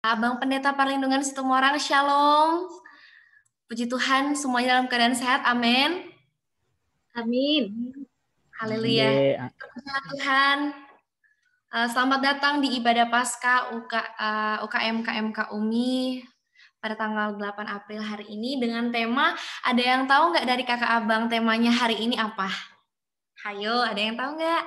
Abang Pendeta Perlindungan Situmorang, Shalom. Puji Tuhan, semuanya dalam keadaan sehat, amin. Amin. Haleluya. Terpujilah Tuhan. Selamat datang di ibadah Paskah UKM KMK UMI pada tanggal 8 April hari ini dengan tema, ada yang tahu nggak dari kakak abang temanya hari ini apa? Hayo, ada yang tahu nggak?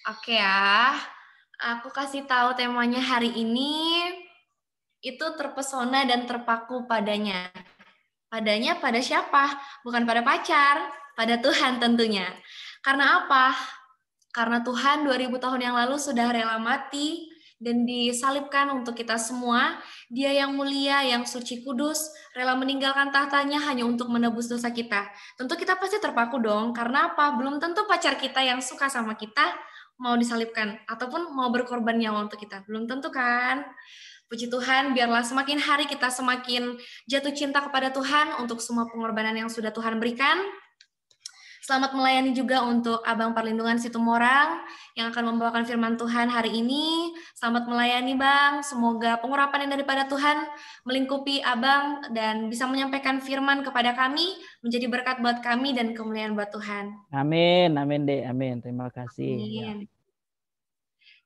Oke ya, aku kasih tahu temanya hari ini, itu terpesona dan terpaku padanya. Padanya pada siapa? Bukan pada pacar, pada Tuhan tentunya. Karena apa? Karena Tuhan 2000 tahun yang lalu sudah rela mati dan disalibkan untuk kita semua. Dia yang mulia, yang suci kudus, rela meninggalkan tahtanya hanya untuk menebus dosa kita. Tentu kita pasti terpaku dong, karena apa? Belum tentu pacar kita yang suka sama kita mau disalibkan, ataupun mau berkorban nyawa untuk kita. Belum tentu kan? Puji Tuhan, biarlah semakin hari kita semakin jatuh cinta kepada Tuhan untuk semua pengorbanan yang sudah Tuhan berikan. Selamat melayani juga untuk Abang Perlindungan Situmorang yang akan membawakan firman Tuhan hari ini. Selamat melayani Bang, semoga pengurapan yang daripada Tuhan melingkupi Abang dan bisa menyampaikan firman kepada kami, menjadi berkat buat kami dan kemuliaan buat Tuhan. Amin, amin deh, amin. Terima kasih. Amin.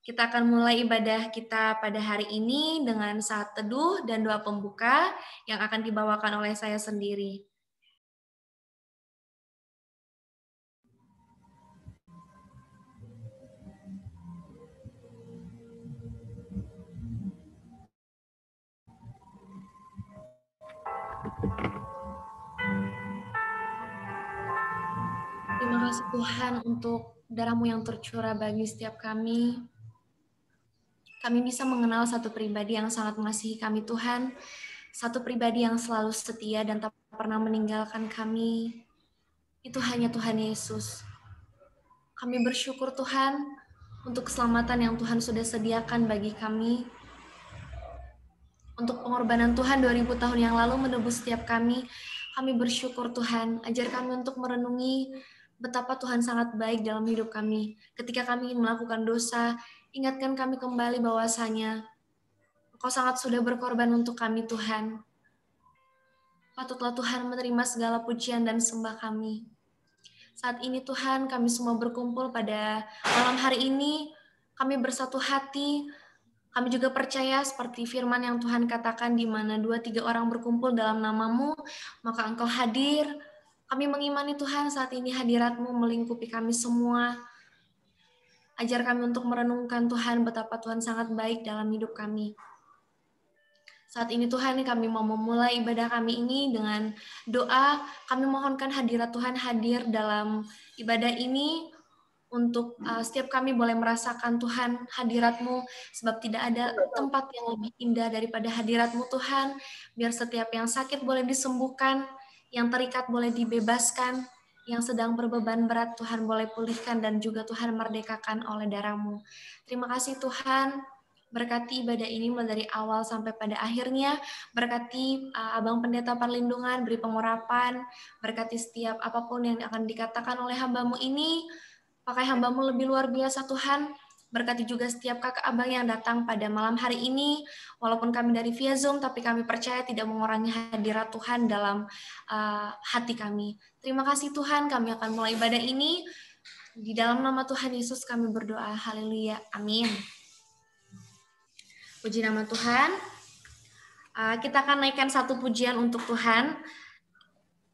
Kita akan mulai ibadah kita pada hari ini dengan saat teduh dan doa pembuka yang akan dibawakan oleh saya sendiri. Terima kasih Tuhan untuk darah-Mu yang tercurah bagi setiap kami. Kami bisa mengenal satu pribadi yang sangat mengasihi kami Tuhan, satu pribadi yang selalu setia dan tak pernah meninggalkan kami. Itu hanya Tuhan Yesus. Kami bersyukur Tuhan untuk keselamatan yang Tuhan sudah sediakan bagi kami. Untuk pengorbanan Tuhan 2000 tahun yang lalu menebus setiap kami. Kami bersyukur Tuhan, ajar kami untuk merenungi betapa Tuhan sangat baik dalam hidup kami. Ketika kami ingin melakukan dosa, ingatkan kami kembali bahwasanya Engkau sangat sudah berkorban untuk kami Tuhan. Patutlah Tuhan menerima segala pujian dan sembah kami. Saat ini Tuhan, kami semua berkumpul pada malam hari ini, kami bersatu hati, kami juga percaya seperti firman yang Tuhan katakan di mana 2-3 orang berkumpul dalam nama-Mu, maka Engkau hadir. Kami mengimani Tuhan saat ini hadirat-Mu melingkupi kami semua. Ajar kami untuk merenungkan Tuhan betapa Tuhan sangat baik dalam hidup kami. Saat ini Tuhan, kami mau memulai ibadah kami ini dengan doa. Kami mohonkan hadirat Tuhan hadir dalam ibadah ini untuk setiap kami boleh merasakan Tuhan hadirat-Mu, sebab tidak ada tempat yang lebih indah daripada hadirat-Mu Tuhan. Biar setiap yang sakit boleh disembuhkan, yang terikat boleh dibebaskan, yang sedang berbeban berat Tuhan boleh pulihkan, dan juga Tuhan merdekakan oleh darah-Mu. Terima kasih Tuhan. Berkati ibadah ini mulai dari awal sampai pada akhirnya. Berkati Abang Pendeta Perlindungan, beri pengurapan. Berkati setiap apapun yang akan dikatakan oleh hamba-Mu ini. Pakai hamba-Mu lebih luar biasa Tuhan. Berkati juga setiap kakak abang yang datang pada malam hari ini. Walaupun kami dari via Zoom, tapi kami percaya tidak mengurangi hadirat Tuhan dalam hati kami. Terima kasih Tuhan, kami akan mulai ibadah ini. Di dalam nama Tuhan Yesus kami berdoa. Haleluya. Amin. Puji nama Tuhan. Kita akan naikkan satu pujian untuk Tuhan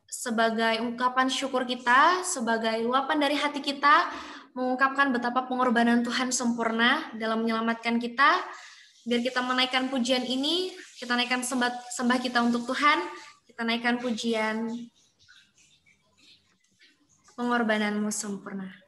sebagai ungkapan syukur kita, sebagai luapan dari hati kita, mengungkapkan betapa pengorbanan Tuhan sempurna dalam menyelamatkan kita. Biar kita menaikkan pujian ini, kita naikkan sembah kita untuk Tuhan, kita naikkan pujian pengorbanan-Mu sempurna.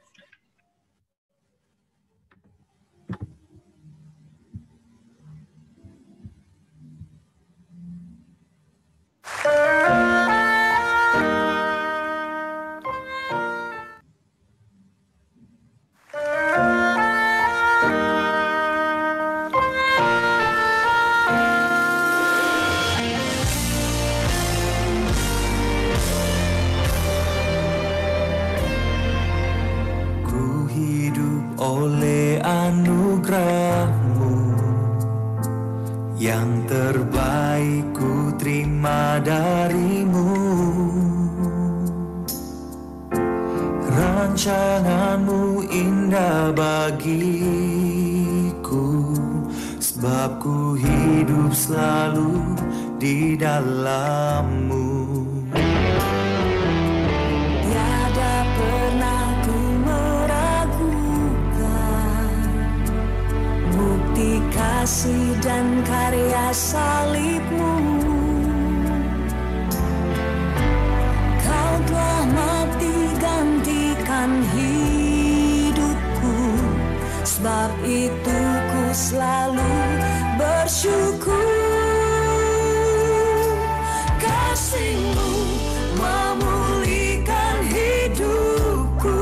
oleh anugerah-Mu. Yang terbaik ku terima dari-Mu. Rancangan-Mu indah bagiku, sebab ku hidup selalu di dalam-Mu. Tiada pernah ku meragukan bukti kasih dan karya salib-Mu. Kau telah mati gantikan hidupku, sebab itu ku selalu bersyukur. Kasih-Mu memulihkan hidupku,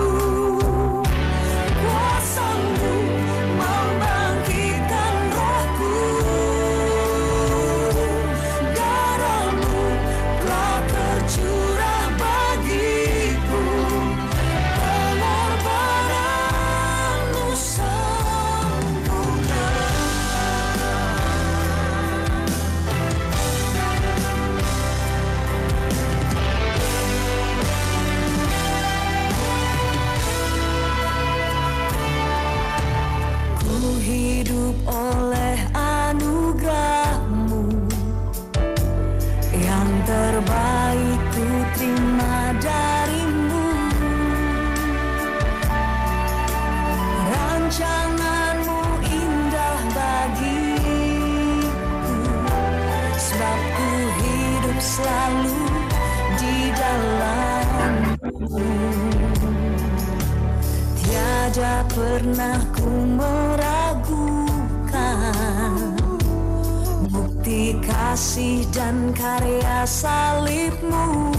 kuasa-Mu membangkitkan rohku. Darah-Mu telah tercurah bagiku, pengorbanan-Mu sempurna. Ku hidup oleh anugerah-Mu, yang terbaik ku terima dari-Mu. Rancangan-Mu indah bagiku, sebab ku hidup selalu di dalam-Mu. Tiada pernah ku meragukan bukti kasih dan karya salib-Mu.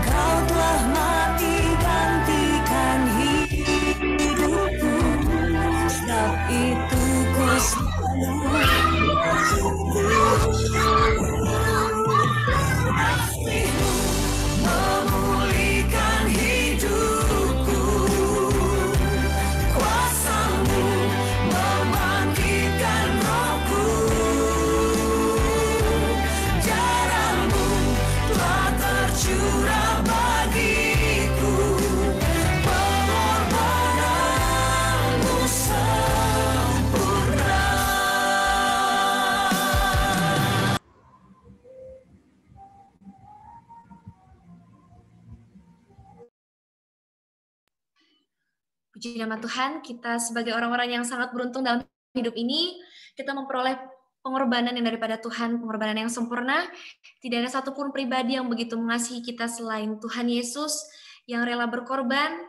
Kau telah mati gantikan hidupku, sebab itu ku selalu bersyukur. Kasih-Mu memulihkan hidupku, kuasa-Mu membangkitkan rohku. Darah-Mu telah tercurah bagiku, pengorbanan-Mu sempurna. Puji nama Tuhan, kita sebagai orang-orang yang sangat beruntung dalam hidup ini, kita memperoleh pengorbanan yang daripada Tuhan, pengorbanan yang sempurna. Tidak ada satupun pribadi yang begitu mengasihi kita selain Tuhan Yesus, yang rela berkorban,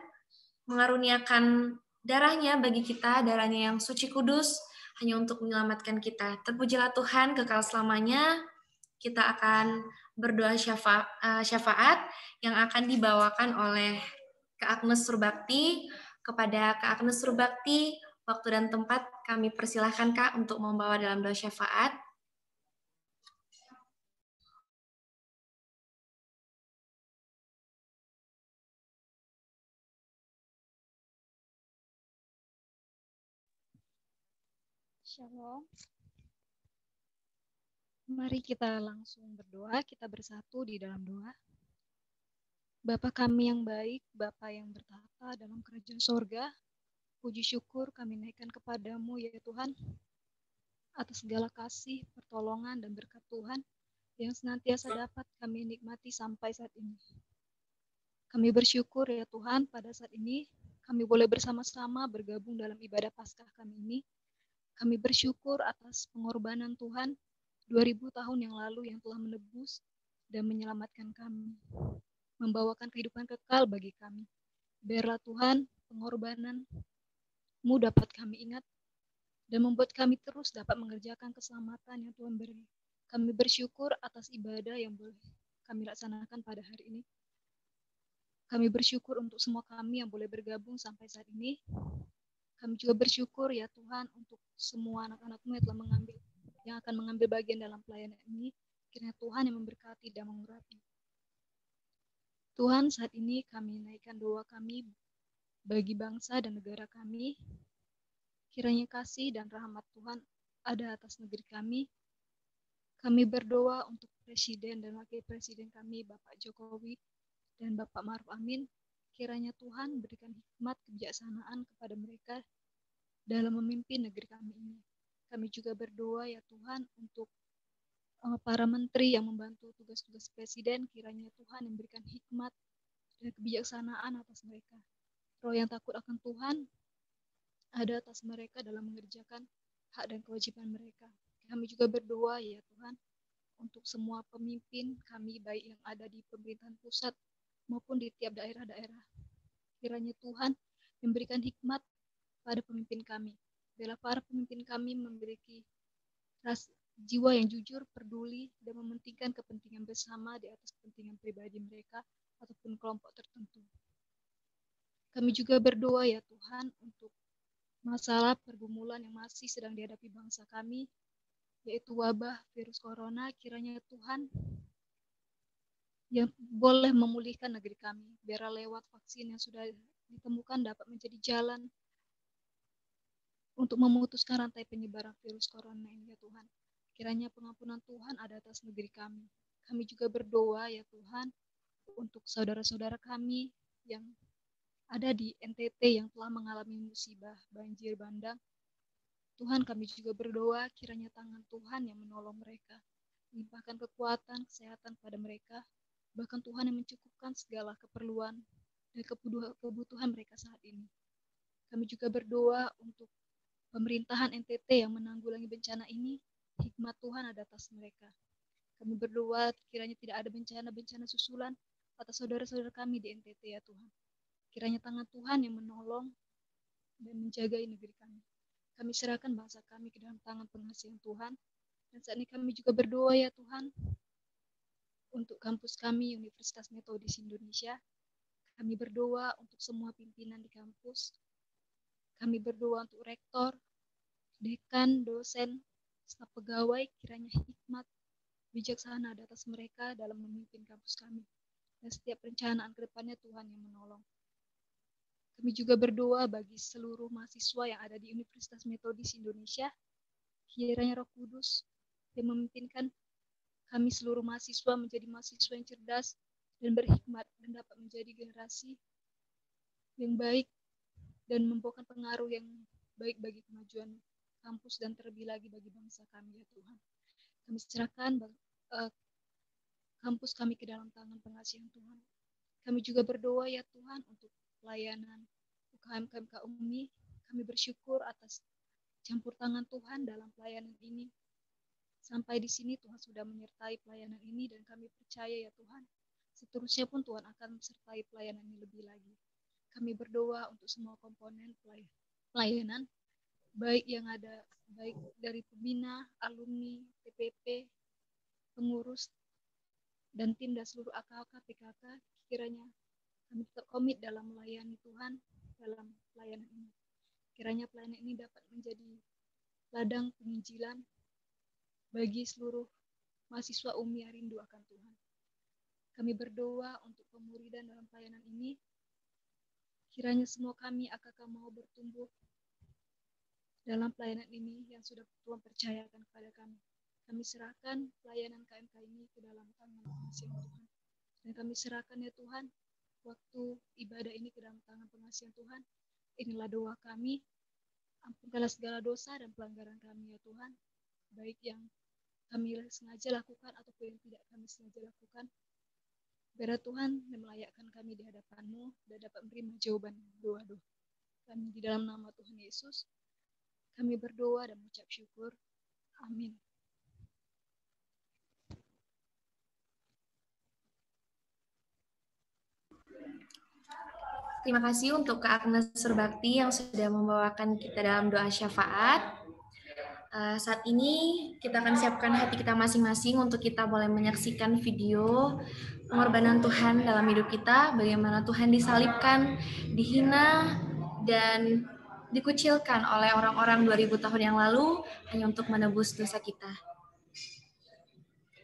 mengaruniakan darahnya bagi kita, darahnya yang suci kudus, hanya untuk menyelamatkan kita. Terpujilah Tuhan kekal selamanya. Kita akan berdoa syafaat yang akan dibawakan oleh Kak Agnes Surbakti. Kepada Kak Agnes Surbakti, waktu dan tempat kami persilahkan Kak untuk membawa dalam doa syafaat. Shalom. Mari kita langsung berdoa, kita bersatu di dalam doa. Bapa kami yang baik, Bapa yang bertata dalam kerajaan sorga, puji syukur kami naikkan kepadamu ya Tuhan, atas segala kasih, pertolongan, dan berkat Tuhan yang senantiasa dapat kami nikmati sampai saat ini. Kami bersyukur ya Tuhan, pada saat ini kami boleh bersama-sama bergabung dalam ibadah Paskah kami ini. Kami bersyukur atas pengorbanan Tuhan 2000 tahun yang lalu yang telah menebus dan menyelamatkan kami, membawakan kehidupan kekal bagi kami. Biarlah Tuhan, pengorbanan-Mu dapat kami ingat dan membuat kami terus dapat mengerjakan keselamatan yang Tuhan beri. Kami bersyukur atas ibadah yang boleh kami laksanakan pada hari ini. Kami bersyukur untuk semua kami yang boleh bergabung sampai saat ini. Kami juga bersyukur ya Tuhan untuk semua anak-anak-Mu yang akan mengambil bagian dalam pelayanan ini. Kiranya Tuhan yang memberkati dan mengurapi. Tuhan, saat ini kami naikkan doa kami bagi bangsa dan negara kami. Kiranya kasih dan rahmat Tuhan ada atas negeri kami. Kami berdoa untuk Presiden dan Wakil Presiden kami, Bapak Jokowi dan Bapak Maruf Amin. Kiranya Tuhan berikan hikmat kebijaksanaan kepada mereka dalam memimpin negeri kami ini. Kami juga berdoa ya Tuhan untuk para menteri yang membantu tugas-tugas Presiden. Kiranya Tuhan memberikan hikmat dan kebijaksanaan atas mereka. Roh yang takut akan Tuhan ada atas mereka dalam mengerjakan hak dan kewajiban mereka. Kami juga berdoa ya Tuhan untuk semua pemimpin kami, baik yang ada di pemerintahan pusat maupun di tiap daerah-daerah. Kiranya Tuhan memberikan hikmat pada pemimpin kami. Bila para pemimpin kami memiliki jiwa yang jujur, peduli, dan mementingkan kepentingan bersama di atas kepentingan pribadi mereka ataupun kelompok tertentu. Kami juga berdoa ya Tuhan untuk masalah pergumulan yang masih sedang dihadapi bangsa kami, yaitu wabah virus corona. Kiranya Tuhan yang boleh memulihkan negeri kami, biar lewat vaksin yang sudah ditemukan dapat menjadi jalan untuk memutuskan rantai penyebaran virus corona ini ya Tuhan. Kiranya pengampunan Tuhan ada atas negeri kami. Kami juga berdoa ya Tuhan untuk saudara-saudara kami yang ada di NTT yang telah mengalami musibah banjir bandang. Tuhan, kami juga berdoa kiranya tangan Tuhan yang menolong mereka, limpahkan kekuatan, kesehatan pada mereka, bahkan Tuhan yang mencukupkan segala keperluan dan kebutuhan mereka saat ini. Kami juga berdoa untuk pemerintahan NTT yang menanggulangi bencana ini, hikmat Tuhan ada atas mereka. Kami berdoa kiranya tidak ada bencana-bencana susulan atas saudara-saudara kami di NTT ya Tuhan. Kiranya tangan Tuhan yang menolong dan menjaga negeri kami. Kami serahkan bangsa kami ke dalam tangan pengasihan Tuhan. Dan saat ini kami juga berdoa ya Tuhan untuk kampus kami, Universitas Metodis Indonesia. Kami berdoa untuk semua pimpinan di kampus. Kami berdoa untuk rektor, dekan, dosen, staf pegawai, kiranya hikmat, bijaksana di atas mereka dalam memimpin kampus kami. Dan setiap perencanaan ke depannya Tuhan yang menolong. Kami juga berdoa bagi seluruh mahasiswa yang ada di Universitas Metodis Indonesia. Kiranya Roh Kudus yang memimpinkan kami seluruh mahasiswa menjadi mahasiswa yang cerdas dan berhikmat dan dapat menjadi generasi yang baik dan membawakan pengaruh yang baik bagi kemajuan kampus dan terlebih lagi bagi bangsa kami ya Tuhan. Kami serahkan kampus kami ke dalam tangan pengasihan Tuhan. Kami juga berdoa ya Tuhan untuk pelayanan UKM-KMK UMI. Kami bersyukur atas campur tangan Tuhan dalam pelayanan ini. Sampai di sini Tuhan sudah menyertai pelayanan ini dan kami percaya ya Tuhan, seterusnya pun Tuhan akan menyertai pelayanan ini lebih lagi. Kami berdoa untuk semua komponen pelayanan, baik yang ada, baik dari pembina, alumni, TPP, pengurus, dan tim dan seluruh AKK, PKK, kiranya kami tetap komit dalam melayani Tuhan dalam pelayanan ini. Kiranya pelayanan ini dapat menjadi ladang penginjilan bagi seluruh mahasiswa UMI yang rindu akan Tuhan. Kami berdoa untuk pemuridan dalam pelayanan ini. Kiranya semua kami AKK mau bertumbuh dalam pelayanan ini yang sudah Tuhan percayakan kepada kami. Kami serahkan pelayanan KMK ini ke dalam tangan pengasihan Tuhan. Dan kami serahkan ya Tuhan, waktu ibadah ini ke dalam tangan pengasihan Tuhan. Inilah doa kami, ampunkanlah segala dosa dan pelanggaran kami ya Tuhan, baik yang kami sengaja lakukan ataupun yang tidak kami sengaja lakukan. Biar Tuhan melayakkan kami di hadapan-Mu dan dapat menerima jawaban doa-doa kami di dalam nama Tuhan Yesus. Kami berdoa dan mengucap syukur. Amin. Terima kasih untuk Kak Agnes Surbakti yang sudah membawakan kita dalam doa syafaat. Saat ini kita akan siapkan hati kita masing-masing untuk kita boleh menyaksikan video pengorbanan Tuhan dalam hidup kita, bagaimana Tuhan disalibkan, dihina, dan dikucilkan oleh orang-orang 2000 tahun yang lalu hanya untuk menebus dosa kita.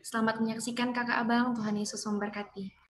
Selamat menyaksikan kakak abang, Tuhan Yesus memberkati.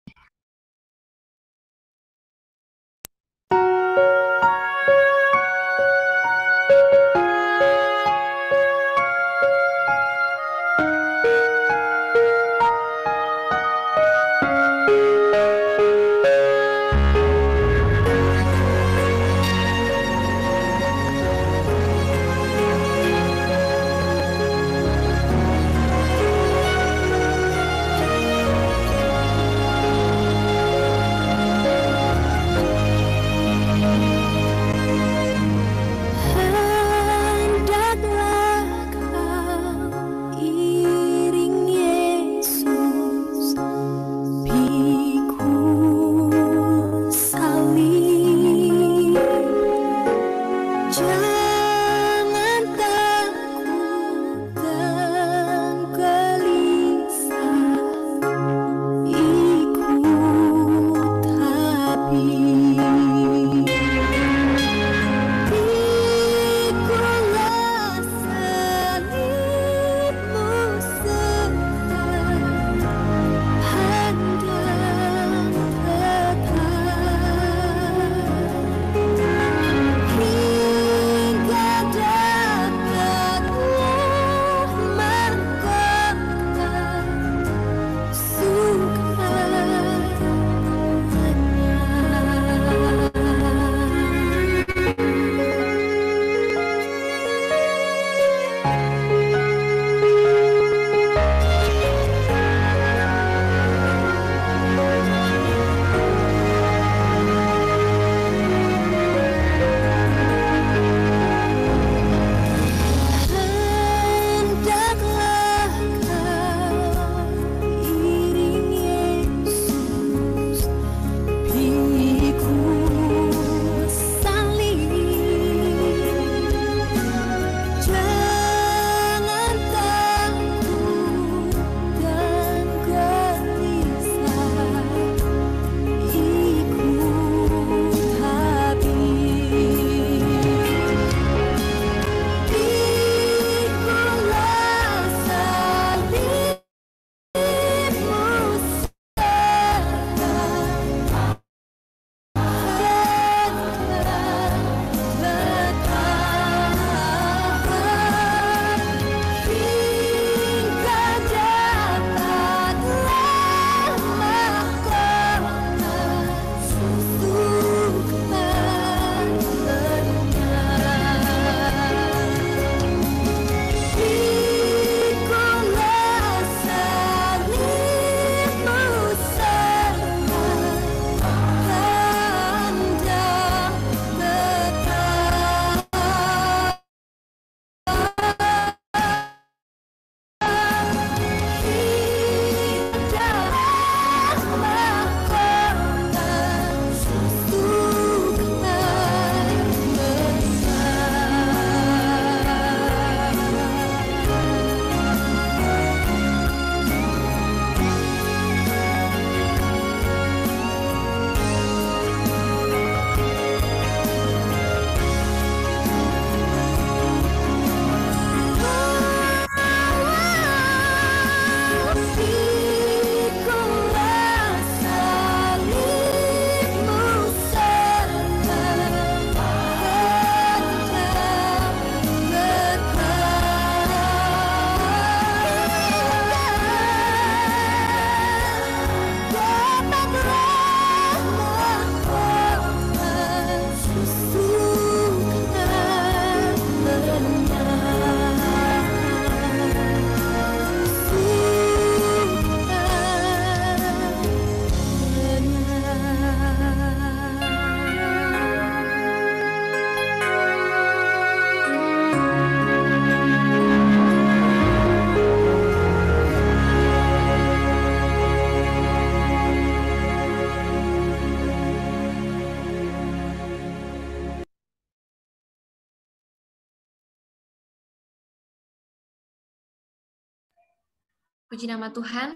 Puji nama Tuhan,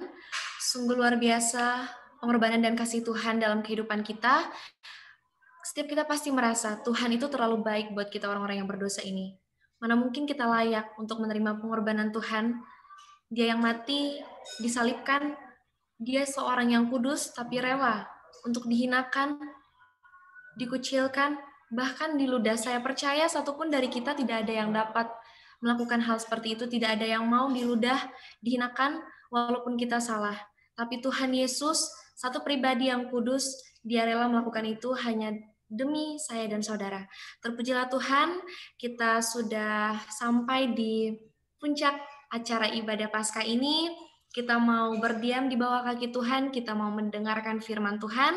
sungguh luar biasa pengorbanan dan kasih Tuhan dalam kehidupan kita. Setiap kita pasti merasa Tuhan itu terlalu baik buat kita orang-orang yang berdosa ini. Mana mungkin kita layak untuk menerima pengorbanan Tuhan. Dia yang mati, disalibkan, dia seorang yang kudus tapi rela untuk dihinakan, dikucilkan, bahkan diludah. Saya percaya satupun dari kita tidak ada yang dapat melakukan hal seperti itu, tidak ada yang mau diludah, dihinakan, walaupun kita salah. Tapi Tuhan Yesus, satu pribadi yang kudus, Dia rela melakukan itu hanya demi saya dan saudara. Terpujilah Tuhan, kita sudah sampai di puncak acara ibadah Paskah ini. Kita mau berdiam di bawah kaki Tuhan, kita mau mendengarkan firman Tuhan.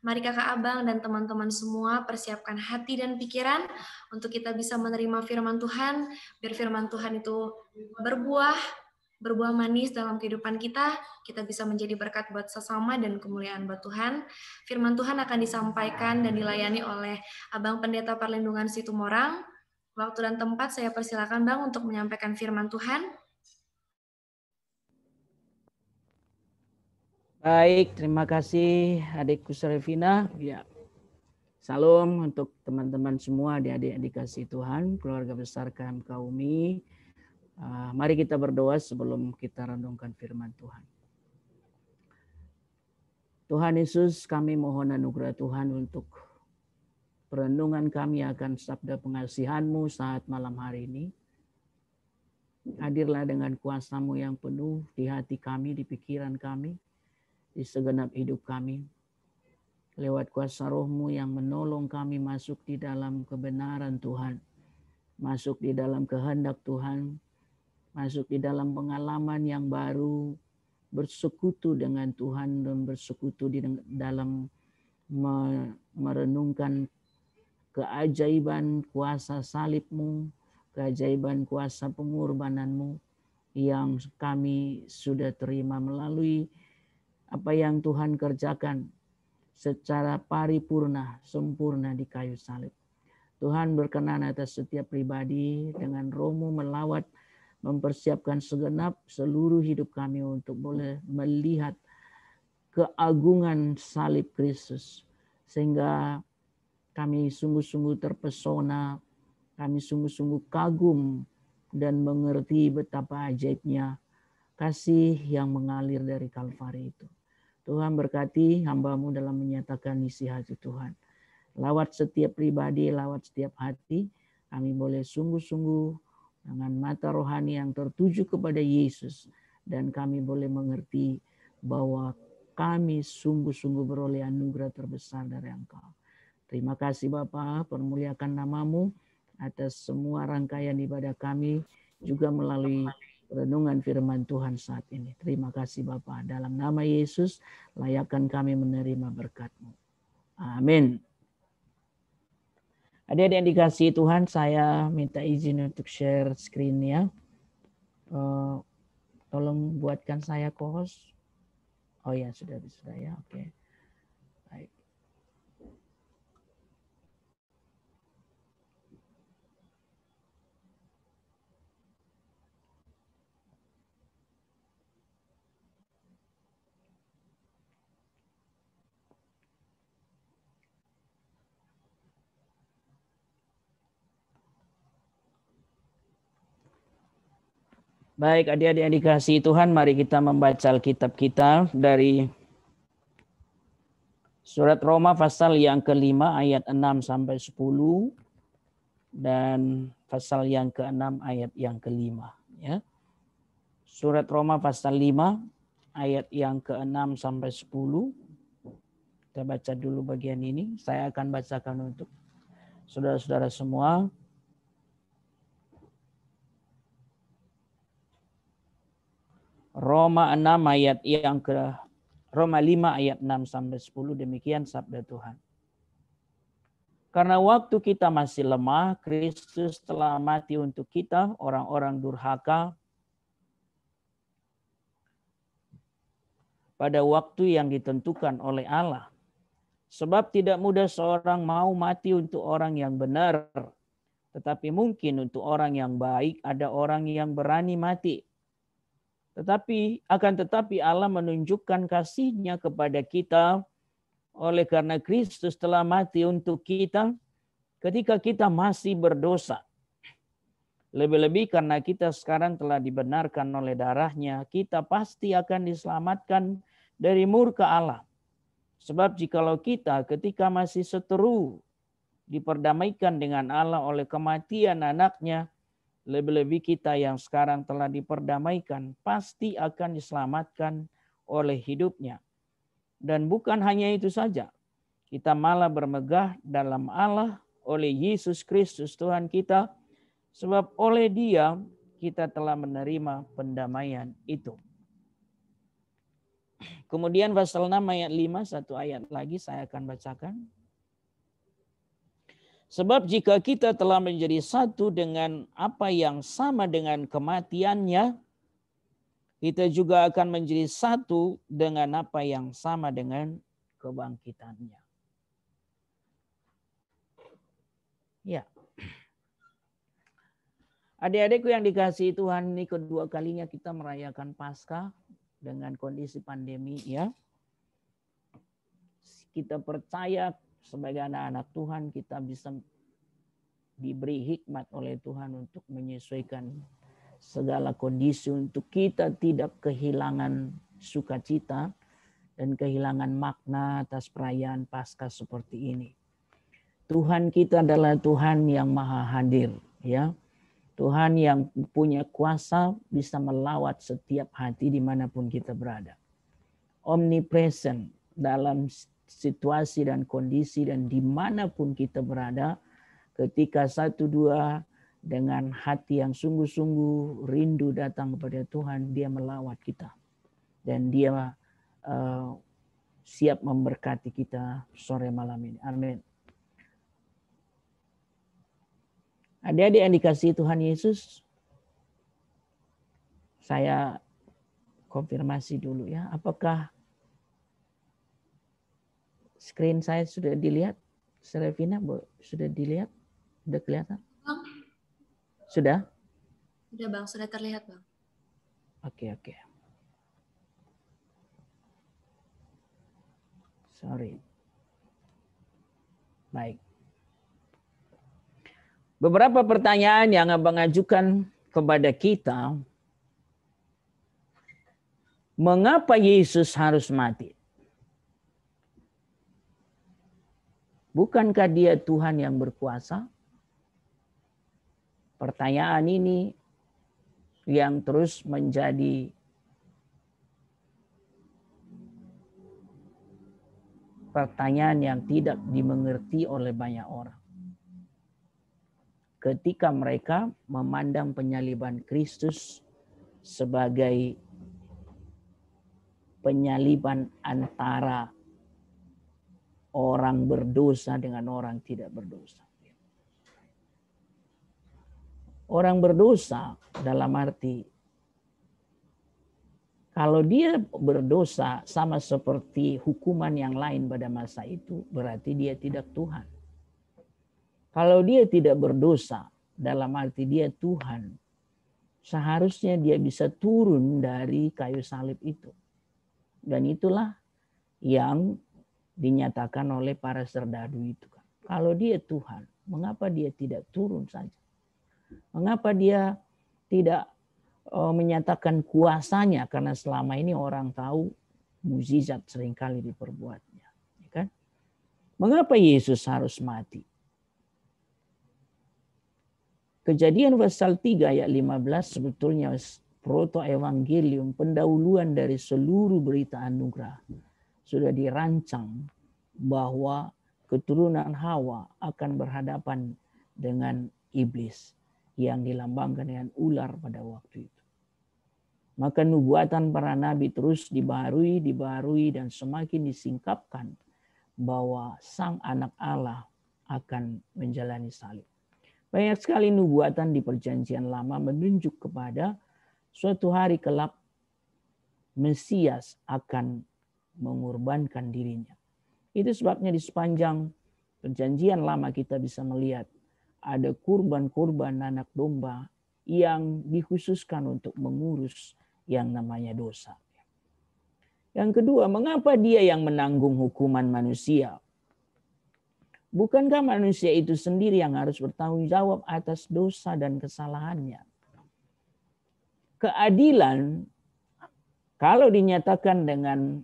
Mari kakak abang dan teman-teman semua persiapkan hati dan pikiran untuk kita bisa menerima firman Tuhan, biar firman Tuhan itu berbuah manis dalam kehidupan kita bisa menjadi berkat buat sesama dan kemuliaan buat Tuhan. Firman Tuhan akan disampaikan dan dilayani oleh Abang Pendeta Perlindungan Situmorang. Waktu dan tempat saya persilakan Bang untuk menyampaikan firman Tuhan. Baik, terima kasih adikku Serevina. Ya, salam untuk teman-teman semua, adik-adik yang dikasihi Tuhan, keluarga besar KMK UMI. Mari kita berdoa sebelum kita renungkan firman Tuhan. Tuhan Yesus, kami mohon anugerah Tuhan untuk perenungan kami akan sabda pengasihan-Mu saat malam hari ini. Hadirlah dengan kuasa-Mu yang penuh di hati kami, di pikiran kami, di segenap hidup kami. Lewat kuasa Roh-Mu yang menolong kami masuk di dalam kebenaran Tuhan. Masuk di dalam kehendak Tuhan. Masuk di dalam pengalaman yang baru. Bersekutu dengan Tuhan dan bersekutu di dalam merenungkan keajaiban kuasa salib-Mu. Keajaiban kuasa pengorbanan-Mu yang kami sudah terima melalui apa yang Tuhan kerjakan secara paripurna, sempurna di kayu salib. Tuhan berkenan atas setiap pribadi dengan Roh-Mu melawat, mempersiapkan segenap seluruh hidup kami untuk boleh melihat keagungan salib Kristus. Sehingga kami sungguh-sungguh terpesona, kami sungguh-sungguh kagum dan mengerti betapa ajaibnya kasih yang mengalir dari Kalvari itu. Tuhan berkati hamba-Mu dalam menyatakan isi hati Tuhan. Lawat setiap pribadi, lawat setiap hati, kami boleh sungguh-sungguh dengan mata rohani yang tertuju kepada Yesus. Dan kami boleh mengerti bahwa kami sungguh-sungguh beroleh anugerah terbesar dari Engkau. Terima kasih Bapa, permuliakan nama-Mu atas semua rangkaian ibadah kami, juga melalui renungan firman Tuhan saat ini. Terima kasih Bapa. Dalam nama Yesus, layakkan kami menerima berkat-Mu. Amin. Adik-adik yang dikasihi Tuhan, saya minta izin untuk share screen-nya. Tolong buatkan saya co-host. Oh ya, sudah ya. Oke. Baik. Baik, adik-adik yang dikasihi Tuhan, mari kita membaca Alkitab kita dari surat Roma pasal yang kelima ayat 6 sampai 10 dan pasal yang ke-6 ayat yang kelima. Ya. Surat Roma pasal 5 ayat yang ke-6 sampai 10. Kita baca dulu bagian ini. Saya akan bacakan untuk saudara-saudara semua. Roma 5 ayat 6 sampai 10, demikian sabda Tuhan. Karena waktu kita masih lemah, Kristus telah mati untuk kita, orang-orang durhaka, pada waktu yang ditentukan oleh Allah. Sebab tidak mudah seorang mau mati untuk orang yang benar, tetapi mungkin untuk orang yang baik ada orang yang berani mati. Tetapi Allah menunjukkan kasih-Nya kepada kita oleh karena Kristus telah mati untuk kita ketika kita masih berdosa. Lebih-lebih karena kita sekarang telah dibenarkan oleh darah-Nya, kita pasti akan diselamatkan dari murka Allah. Sebab jikalau kita ketika masih seteru diperdamaikan dengan Allah oleh kematian anaknya, lebih-lebih kita yang sekarang telah diperdamaikan pasti akan diselamatkan oleh hidupnya. Dan bukan hanya itu saja, kita malah bermegah dalam Allah oleh Yesus Kristus Tuhan kita, sebab oleh Dia kita telah menerima pendamaian itu. Kemudian pasal 6 ayat 5, satu ayat lagi saya akan bacakan. Sebab jika kita telah menjadi satu dengan apa yang sama dengan kematiannya, kita juga akan menjadi satu dengan apa yang sama dengan kebangkitannya. Ya. Adik-adikku yang dikasihi Tuhan, ini kedua kalinya kita merayakan Paskah dengan kondisi pandemi, ya. Kita percaya sebagai anak-anak Tuhan kita bisa diberi hikmat oleh Tuhan untuk menyesuaikan segala kondisi untuk kita tidak kehilangan sukacita dan kehilangan makna atas perayaan Paskah seperti ini. Tuhan kita adalah Tuhan yang maha hadir, ya. Tuhan yang punya kuasa bisa melawat setiap hati dimanapun kita berada. Omnipresent dalam situasi dan kondisi dan dimanapun kita berada, ketika satu dua dengan hati yang sungguh-sungguh rindu datang kepada Tuhan, Dia melawat kita. Dan Dia siap memberkati kita sore malam ini. Amin. Adik-adik yang dikasihi Tuhan Yesus, saya konfirmasi dulu ya, apakah screen saya sudah dilihat? Serafina, sudah dilihat? Sudah kelihatan? Bang. Sudah? Sudah Bang, sudah terlihat Bang. Oke. Sorry. Baik. Beberapa pertanyaan yang Abang ajukan kepada kita. Mengapa Yesus harus mati? Bukankah Dia Tuhan yang berkuasa? Pertanyaan ini yang terus menjadi pertanyaan yang tidak dimengerti oleh banyak orang. Ketika mereka memandang penyaliban Kristus sebagai penyaliban antara orang berdosa dengan orang tidak berdosa. Orang berdosa dalam arti kalau dia berdosa sama seperti hukuman yang lain pada masa itu, berarti dia tidak Tuhan. Kalau dia tidak berdosa dalam arti dia Tuhan, seharusnya dia bisa turun dari kayu salib itu. Dan itulah yang dinyatakan oleh para serdadu itu. Kalau dia Tuhan, mengapa dia tidak turun saja? Mengapa dia tidak menyatakan kuasanya? Karena selama ini orang tahu mukjizat seringkali diperbuatnya. Ya kan? Mengapa Yesus harus mati? Kejadian pasal 3 ayat 15 sebetulnya proto-evangelium, pendahuluan dari seluruh berita anugerah. Sudah dirancang bahwa keturunan Hawa akan berhadapan dengan iblis yang dilambangkan dengan ular pada waktu itu. Maka nubuatan para nabi terus dibaharui dan semakin disingkapkan bahwa sang anak Allah akan menjalani salib. Banyak sekali nubuatan di perjanjian lama menunjuk kepada suatu hari kelak Mesias akan mengorbankan dirinya. Itu sebabnya di sepanjang perjanjian lama kita bisa melihat ada kurban-kurban anak domba yang dikhususkan untuk mengurus yang namanya dosa. Yang kedua, mengapa dia yang menanggung hukuman manusia? Bukankah manusia itu sendiri yang harus bertanggung jawab atas dosa dan kesalahannya? Keadilan, kalau dinyatakan dengan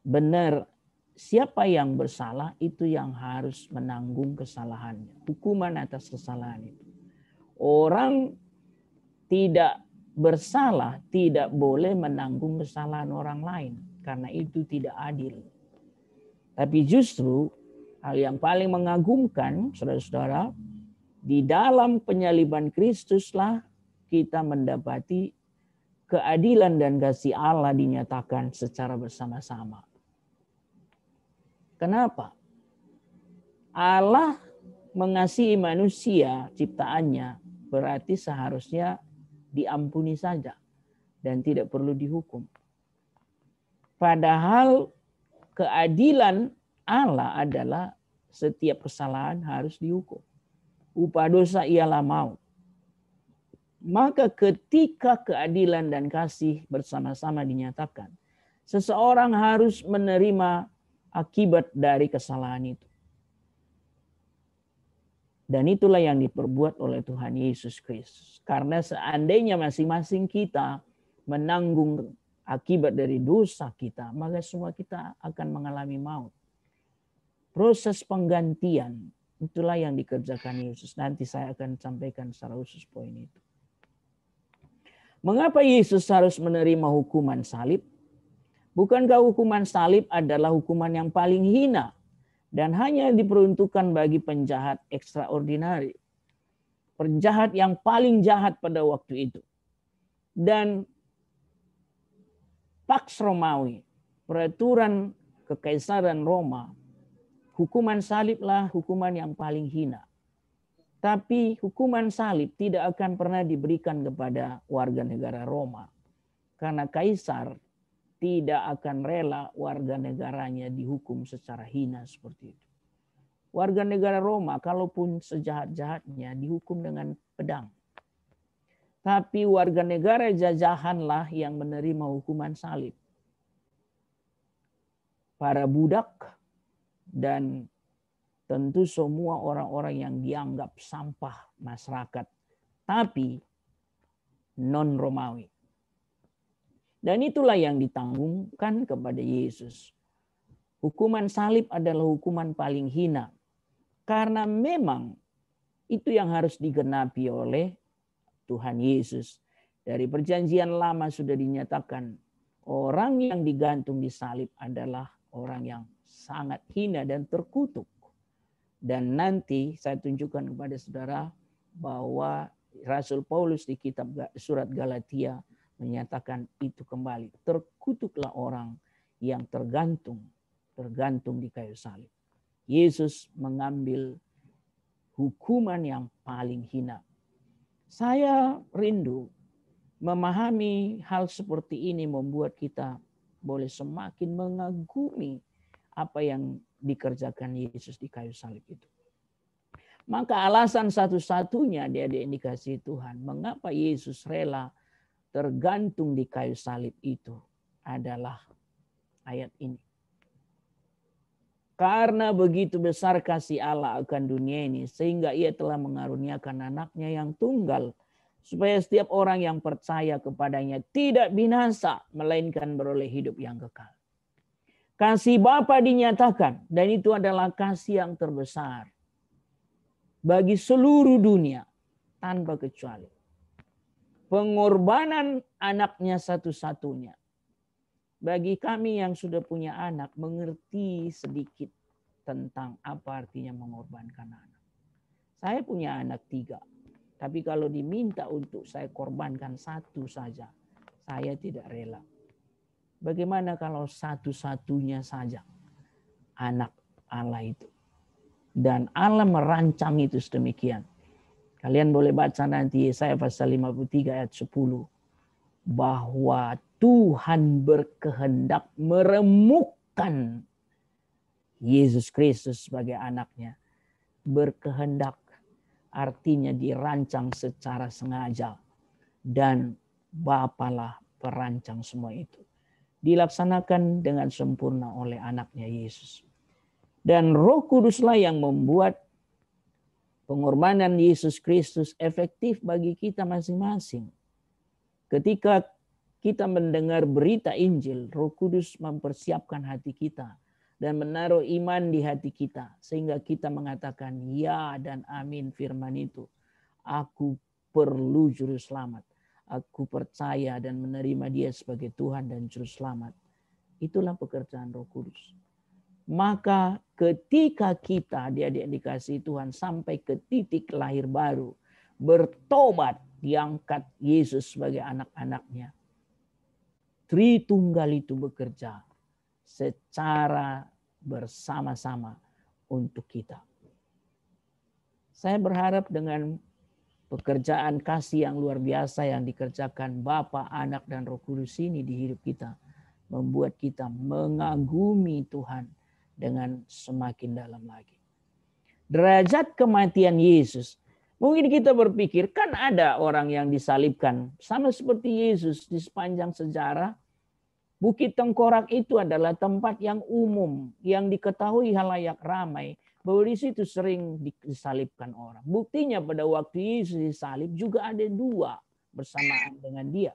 benar siapa yang bersalah itu yang harus menanggung kesalahannya. Hukuman atas kesalahan itu. Orang tidak bersalah tidak boleh menanggung kesalahan orang lain. Karena itu tidak adil. Tapi justru hal yang paling mengagumkan, saudara-saudara, di dalam penyaliban Kristuslah kita mendapati keadilan dan kasih Allah dinyatakan secara bersama-sama. Kenapa? Allah mengasihi manusia ciptaannya berarti seharusnya diampuni saja dan tidak perlu dihukum. Padahal keadilan Allah adalah setiap kesalahan harus dihukum. Upah dosa ialah maut. Maka ketika keadilan dan kasih bersama-sama dinyatakan, seseorang harus menerima akibat dari kesalahan itu. Dan itulah yang diperbuat oleh Tuhan Yesus Kristus. Karena seandainya masing-masing kita menanggung akibat dari dosa kita, maka semua kita akan mengalami maut. Proses penggantian itulah yang dikerjakan Yesus. Nanti saya akan sampaikan secara khusus poin itu. Mengapa Yesus harus menerima hukuman salib? Bukankah hukuman salib adalah hukuman yang paling hina dan hanya diperuntukkan bagi penjahat ekstraordinari? Penjahat yang paling jahat pada waktu itu. Dan Pax Romawi, peraturan kekaisaran Roma, hukuman saliblah hukuman yang paling hina. Tapi hukuman salib tidak akan pernah diberikan kepada warga negara Roma. Karena kaisar tidak akan rela warga negaranya dihukum secara hina seperti itu. Warga negara Roma kalaupun sejahat-jahatnya dihukum dengan pedang. Tapi warga negara jajahanlah yang menerima hukuman salib. Para budak dan tentu semua orang-orang yang dianggap sampah masyarakat, tapi non-Romawi. Dan itulah yang ditanggungkan kepada Yesus. Hukuman salib adalah hukuman paling hina. Karena memang itu yang harus digenapi oleh Tuhan Yesus. Dari perjanjian lama sudah dinyatakan, orang yang digantung di salib adalah orang yang sangat hina dan terkutuk. Dan nanti saya tunjukkan kepada saudara bahwa Rasul Paulus di kitab surat Galatia menyatakan itu kembali. Terkutuklah orang yang tergantung di kayu salib. Yesus mengambil hukuman yang paling hina. Saya rindu memahami hal seperti ini membuat kita boleh semakin mengagumi apa yang dikerjakan Yesus di kayu salib itu. Maka alasan satu-satunya dia dikasih Tuhan, mengapa Yesus rela tergantung di kayu salib itu adalah ayat ini. Karena begitu besar kasih Allah akan dunia ini, sehingga ia telah mengaruniakan anaknya yang tunggal, supaya setiap orang yang percaya kepadanya tidak binasa, melainkan beroleh hidup yang kekal. Kasih Bapa dinyatakan, dan itu adalah kasih yang terbesar bagi seluruh dunia tanpa kecuali. Pengorbanan anaknya satu-satunya. Bagi kami yang sudah punya anak, mengerti sedikit tentang apa artinya mengorbankan anak. Saya punya anak 3, tapi kalau diminta untuk saya korbankan 1 saja, saya tidak rela. Bagaimana kalau satu-satunya saja anak Allah itu. Dan Allah merancang itu sedemikian. Kalian boleh baca nanti Yesaya pasal 53 ayat 10. Bahwa Tuhan berkehendak meremukkan Yesus Kristus sebagai anaknya. Berkehendak artinya dirancang secara sengaja. Dan Bapalah perancang semua itu. Dilaksanakan dengan sempurna oleh anaknya Yesus. Dan Roh Kuduslah yang membuat pengorbanan Yesus Kristus efektif bagi kita masing-masing. Ketika kita mendengar berita Injil, Roh Kudus mempersiapkan hati kita dan menaruh iman di hati kita sehingga kita mengatakan ya dan amin firman itu. Aku perlu juru selamat. Aku percaya dan menerima dia sebagai Tuhan dan juru selamat. Itulah pekerjaan Roh Kudus. Maka ketika kita adik-adik dikasihi Tuhan sampai ke titik lahir baru, bertobat, diangkat Yesus sebagai anak-anaknya, Tritunggal itu bekerja secara bersama-sama untuk kita. Saya berharap dengan pekerjaan kasih yang luar biasa yang dikerjakan Bapa, Anak, dan Roh Kudus ini di hidup kita, membuat kita mengagumi Tuhan dengan semakin dalam lagi. Derajat kematian Yesus. Mungkin kita berpikir kan ada orang yang disalibkan. Sama seperti Yesus di sepanjang sejarah. Bukit Tengkorak itu adalah tempat yang umum. Yang diketahui halayak ramai. Bahwa di situ sering disalibkan orang. Buktinya pada waktu Yesus disalib juga ada 2 bersamaan dengan dia.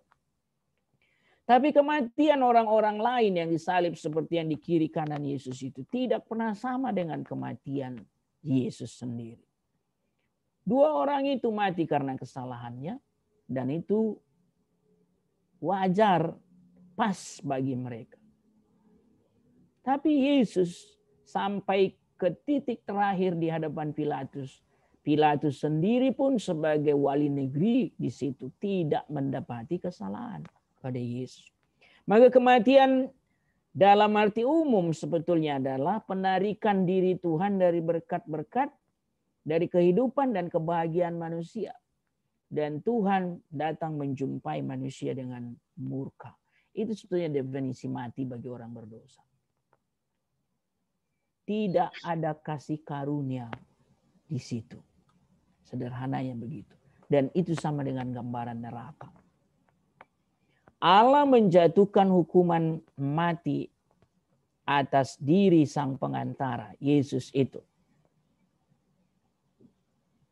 Tapi kematian orang-orang lain yang disalib seperti yang di kiri kanan Yesus itu tidak pernah sama dengan kematian Yesus sendiri. 2 orang itu mati karena kesalahannya dan itu wajar, pas bagi mereka. Tapi Yesus sampai ke titik terakhir di hadapan Pilatus. Pilatus sendiri pun sebagai wali negeri di situ tidak mendapati kesalahan pada Yesus. Maka kematian dalam arti umum sebetulnya adalah penarikan diri Tuhan dari berkat-berkat, dari kehidupan dan kebahagiaan manusia. Dan Tuhan datang menjumpai manusia dengan murka. Itu sebetulnya definisi mati bagi orang berdosa. Tidak ada kasih karunia di situ. Sederhananya begitu. Dan itu sama dengan gambaran neraka. Allah menjatuhkan hukuman mati atas diri sang pengantara, Yesus itu.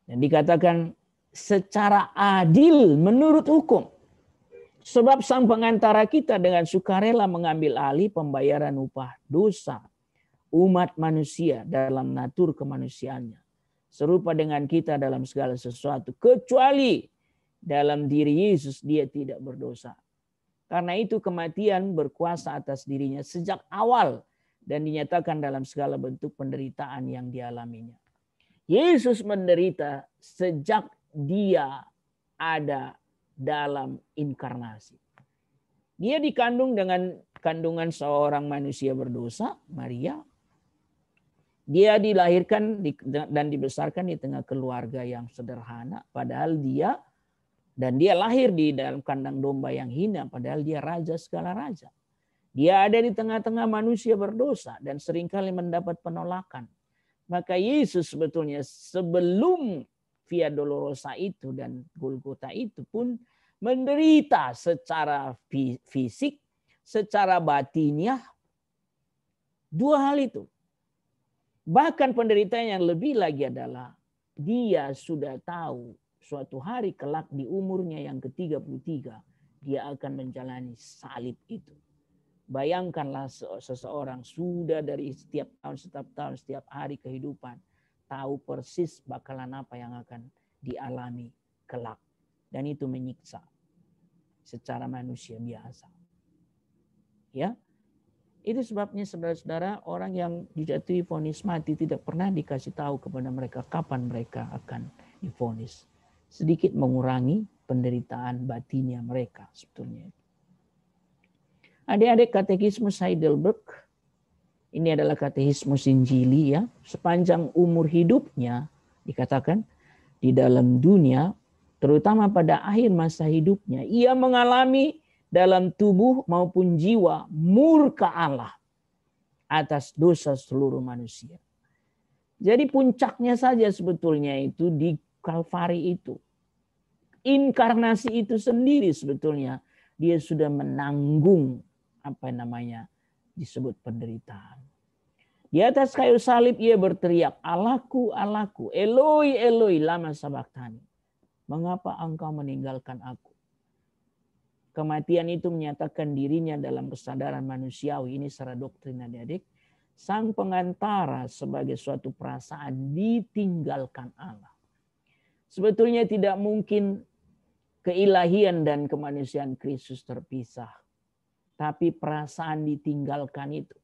Dan dikatakan secara adil menurut hukum. Sebab sang pengantara kita dengan sukarela mengambil alih pembayaran upah dosa umat manusia dalam natur kemanusiaannya. Serupa dengan kita dalam segala sesuatu. Kecuali dalam diri Yesus dia tidak berdosa. Karena itu kematian berkuasa atas dirinya sejak awal dan dinyatakan dalam segala bentuk penderitaan yang dialaminya. Yesus menderita sejak dia ada dalam inkarnasi. Dia dikandung dengan kandungan seorang manusia berdosa, Maria. Dia dilahirkan dan dibesarkan di tengah keluarga yang sederhana. Padahal dia lahir di dalam kandang domba yang hina. Padahal dia raja segala raja. Dia ada di tengah-tengah manusia berdosa dan seringkali mendapat penolakan. Maka Yesus sebetulnya sebelum Via Dolorosa itu dan Golgota itu pun menderita secara fisik, secara batiniah. 2 hal itu. Bahkan penderitaan yang lebih lagi adalah dia sudah tahu suatu hari kelak di umurnya yang ke-33 dia akan menjalani salib itu. Bayangkanlah seseorang sudah dari setiap tahun, setiap hari kehidupan tahu persis bakalan apa yang akan dialami kelak. Dan itu menyiksa secara manusia biasa. Ya, itu sebabnya saudara-saudara orang yang dijatuhi vonis mati tidak pernah dikasih tahu kepada mereka kapan mereka akan divonis. Sedikit mengurangi penderitaan batinnya mereka sebetulnya. Adik-adik, katekismus Heidelberg, ini adalah katekismus Injili ya. Sepanjang umur hidupnya dikatakan di dalam dunia, terutama pada akhir masa hidupnya, ia mengalami dalam tubuh maupun jiwa murka Allah atas dosa seluruh manusia. Jadi puncaknya saja sebetulnya itu di Kalvari itu. Inkarnasi itu sendiri sebetulnya dia sudah menanggung disebut penderitaan. Di atas kayu salib ia berteriak, Allahku, Allahku, Eloi, Eloi, lama sabachthani. Mengapa engkau meninggalkan aku? Kematian itu menyatakan dirinya dalam kesadaran manusiawi. Ini secara doktrin adik-adik. sang pengantara sebagai suatu perasaan ditinggalkan Allah. Sebetulnya tidak mungkin keilahian dan kemanusiaan Kristus terpisah. Tapi perasaan ditinggalkan itu.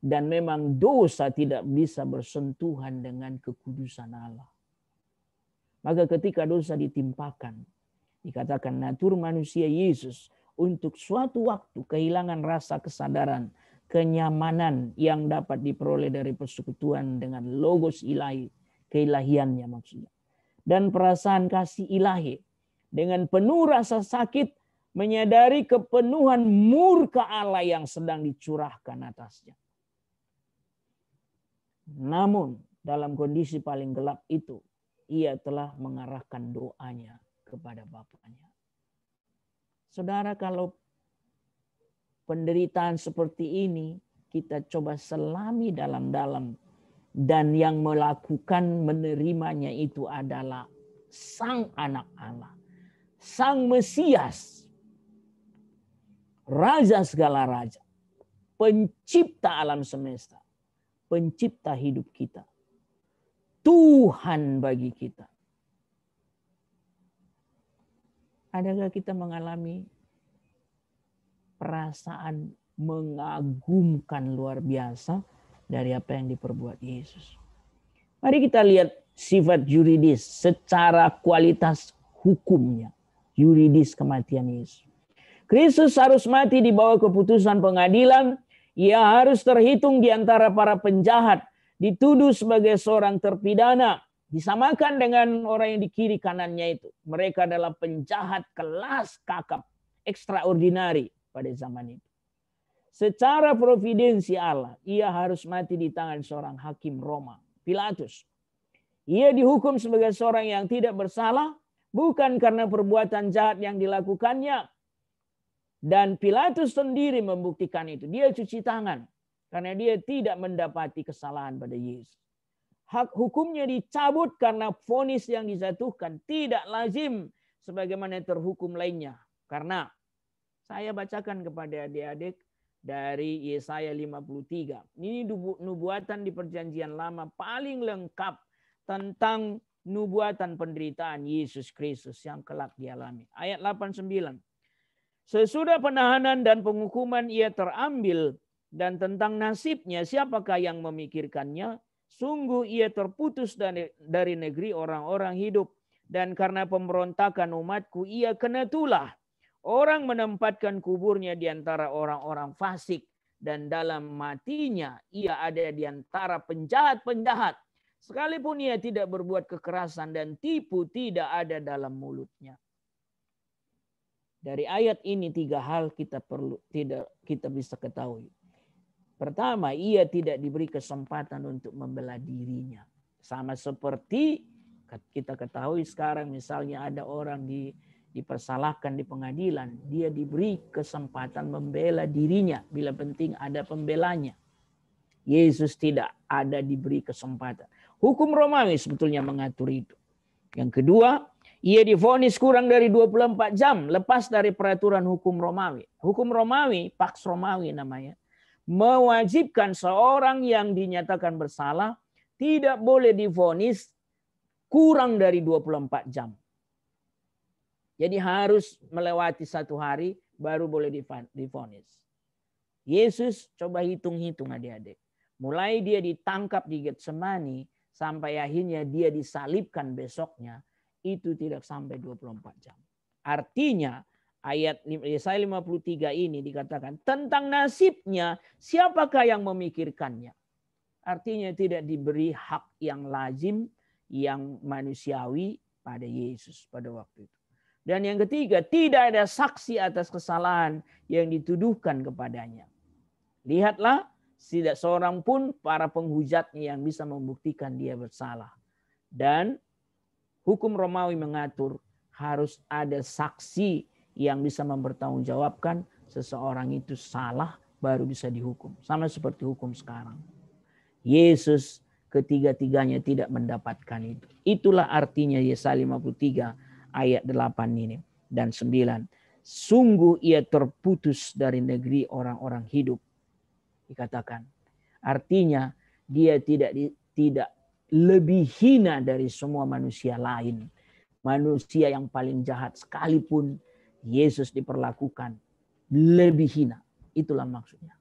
Dan memang dosa tidak bisa bersentuhan dengan kekudusan Allah. Maka ketika dosa ditimpakan, dikatakan natur manusia Yesus untuk suatu waktu kehilangan rasa kesadaran, kenyamanan yang dapat diperoleh dari persekutuan dengan logos ilahi, keilahiannya maksudnya. Dan perasaan kasih ilahi dengan penuh rasa sakit menyadari kepenuhan murka Allah yang sedang dicurahkan atasnya. Namun dalam kondisi paling gelap itu, ia telah mengarahkan doanya kepada Bapaknya. Saudara, kalau penderitaan seperti ini kita coba selami dalam-dalam, dan yang melakukan menerimanya itu adalah Sang Anak Allah, Sang Mesias, Raja segala raja, pencipta alam semesta, pencipta hidup kita, Tuhan bagi kita. Adakah kita mengalami perasaan mengagumkan luar biasa dari apa yang diperbuat Yesus? Mari kita lihat sifat yuridis secara kualitas hukumnya. Yuridis kematian Yesus. Kristus harus mati di bawah keputusan pengadilan. Ia harus terhitung di antara para penjahat. Dituduh sebagai seorang terpidana. Disamakan dengan orang yang di kiri kanannya itu. Mereka adalah penjahat kelas kakap. Extraordinary pada zaman itu. Secara providensi Allah, ia harus mati di tangan seorang hakim Roma, Pilatus. Ia dihukum sebagai seorang yang tidak bersalah, bukan karena perbuatan jahat yang dilakukannya. Dan Pilatus sendiri membuktikan itu. Dia cuci tangan karena dia tidak mendapati kesalahan pada Yesus. Hak hukumnya dicabut karena vonis yang dijatuhkan tidak lazim sebagaimana terhukum lainnya. Karena saya bacakan kepada adik-adik dari Yesaya 53. Ini nubuatan di Perjanjian Lama paling lengkap tentang nubuatan penderitaan Yesus Kristus yang kelak dialami. Ayat 89. Sesudah penahanan dan penghukuman ia terambil, dan tentang nasibnya siapakah yang memikirkannya? Sungguh ia terputus dari negeri orang-orang hidup, dan karena pemberontakan umatku ia kena tulah. Orang menempatkan kuburnya di antara orang-orang fasik, dan dalam matinya ia ada di antara penjahat-penjahat. Sekalipun ia tidak berbuat kekerasan dan tipu tidak ada dalam mulutnya. Dari ayat ini 3 hal kita bisa ketahui. Pertama, ia tidak diberi kesempatan untuk membela dirinya. Sama seperti kita ketahui sekarang misalnya ada orang dipersalahkan di pengadilan, dia diberi kesempatan membela dirinya bila penting ada pembelanya. Yesus tidak ada diberi kesempatan. Hukum Romawi sebetulnya mengatur itu. Yang kedua, ia divonis kurang dari 24 jam lepas dari peraturan hukum Romawi. Hukum Romawi, Pax Romawi namanya, mewajibkan seorang yang dinyatakan bersalah tidak boleh divonis kurang dari 24 jam. Jadi harus melewati 1 hari baru boleh divonis. Yesus coba hitung-hitung adik-adik. Mulai dia ditangkap di Getsemani sampai akhirnya dia disalibkan besoknya, itu tidak sampai 24 jam. Artinya ayat Yesaya 53 ini dikatakan tentang nasibnya siapakah yang memikirkannya. Artinya tidak diberi hak yang lazim, yang manusiawi pada Yesus pada waktu itu. Dan yang ketiga, tidak ada saksi atas kesalahan yang dituduhkan kepadanya. Lihatlah, tidak seorang pun para penghujatnya yang bisa membuktikan dia bersalah. Dan hukum Romawi mengatur harus ada saksi yang bisa mempertanggungjawabkan seseorang itu salah baru bisa dihukum. Sama seperti hukum sekarang. Yesus ketiga-tiganya tidak mendapatkan itu. Itulah artinya Yesaya 53 ayat 8 ini dan 9. Sungguh ia terputus dari negeri orang-orang hidup. Dikatakan. Artinya dia tidak lebih hina dari semua manusia lain. Manusia yang paling jahat sekalipun Yesus diperlakukan lebih hina. Itulah maksudnya.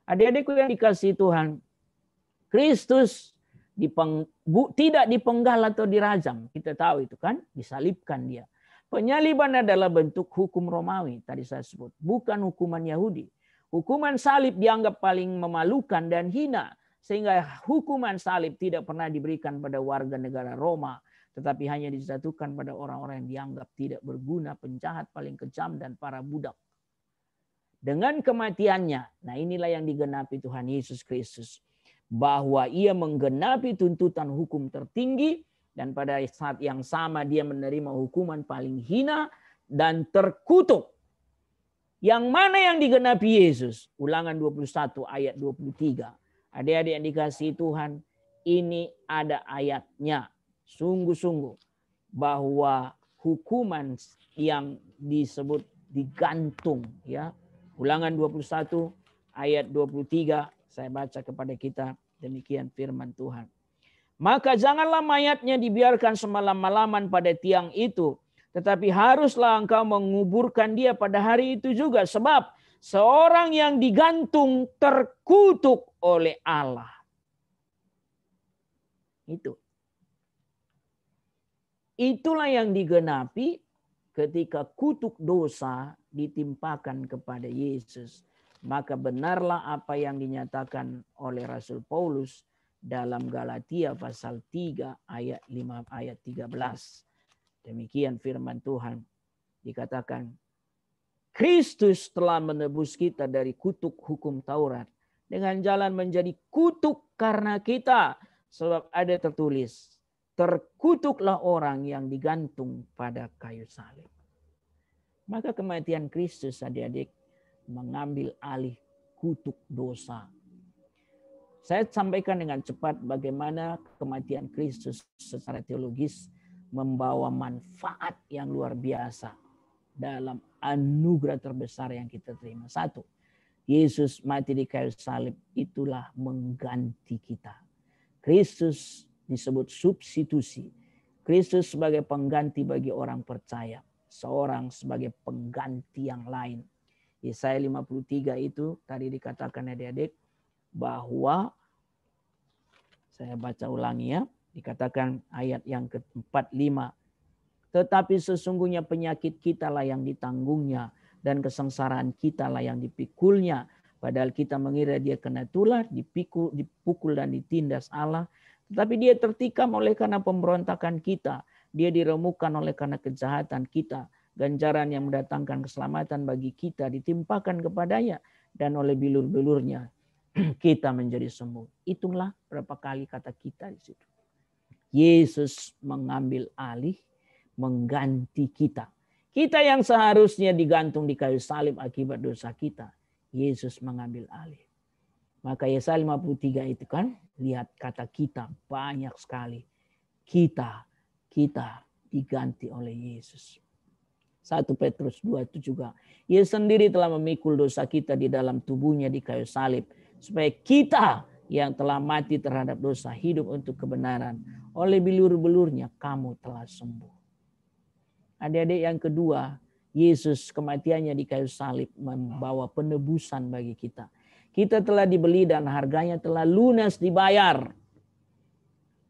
Adik-adikku yang dikasihi Tuhan, Kristus tidak dipenggal atau dirajam. Kita tahu itu kan, disalibkan dia. Penyaliban adalah bentuk hukum Romawi, tadi saya sebut. Bukan hukuman Yahudi. Hukuman salib dianggap paling memalukan dan hina. Sehingga hukuman salib tidak pernah diberikan pada warga negara Roma. Tetapi hanya dijatuhkan pada orang-orang yang dianggap tidak berguna, penjahat paling kejam, dan para budak. Dengan kematiannya, nah inilah yang digenapi Tuhan Yesus Kristus. Bahwa ia menggenapi tuntutan hukum tertinggi, dan pada saat yang sama dia menerima hukuman paling hina dan terkutuk. Yang mana yang digenapi Yesus? Ulangan 21 ayat 23. Adik-adik yang dikasihi Tuhan, ini ada ayatnya. Sungguh-sungguh bahwa hukuman yang disebut digantung, ya. Ulangan 21 ayat 23, saya baca kepada kita, demikian firman Tuhan. Maka janganlah mayatnya dibiarkan semalam-malaman pada tiang itu, tetapi haruslah engkau menguburkan dia pada hari itu juga, sebab seorang yang digantung terkutuk oleh Allah. Itulah yang digenapi ketika kutuk dosa ditimpakan kepada Yesus. Maka benarlah apa yang dinyatakan oleh Rasul Paulus dalam Galatia pasal 3 ayat 5 ayat 13. Demikian firman Tuhan, dikatakan Kristus telah menebus kita dari kutuk hukum Taurat dengan jalan menjadi kutuk karena kita, sebab ada tertulis, terkutuklah orang yang digantung pada kayu salib. Maka kematian Kristus, adik-adik, mengambil alih kutuk dosa. Saya sampaikan dengan cepat bagaimana kematian Kristus secara teologis membawa manfaat yang luar biasa dalam anugerah terbesar yang kita terima. Satu, Yesus mati di kayu salib, itulah mengganti kita. Kristus disebut substitusi. Kristus sebagai pengganti bagi orang percaya. Seorang sebagai pengganti yang lain. Yesaya 53 itu tadi dikatakan adik-adik bahwa, saya baca ulangi ya, dikatakan ayat yang ke-45. Tetapi sesungguhnya penyakit kita lah yang ditanggungnya dan kesengsaraan kita lah yang dipikulnya. Padahal kita mengira dia kena tulah, dipukul dan ditindas Allah. Tetapi dia tertikam oleh karena pemberontakan kita. Dia diremukkan oleh karena kejahatan kita. Ganjaran yang mendatangkan keselamatan bagi kita ditimpakan kepadanya. Dan oleh bilur-bilurnya kita menjadi sembuh. Itulah berapa kali kata kita di situ. Yesus mengambil alih, mengganti kita. Kita yang seharusnya digantung di kayu salib akibat dosa kita, Yesus mengambil alih. Maka Yesaya 53 itu kan, lihat kata kita banyak sekali. Kita diganti oleh Yesus. 1 Petrus 2 itu juga. Ia sendiri telah memikul dosa kita di dalam tubuhnya di kayu salib. Supaya kita yang telah mati terhadap dosa hidup untuk kebenaran. Oleh bilur-bilurnya kamu telah sembuh. Adik-adik yang kedua, Yesus kematiannya di kayu salib membawa penebusan bagi kita. Kita telah dibeli dan harganya telah lunas dibayar.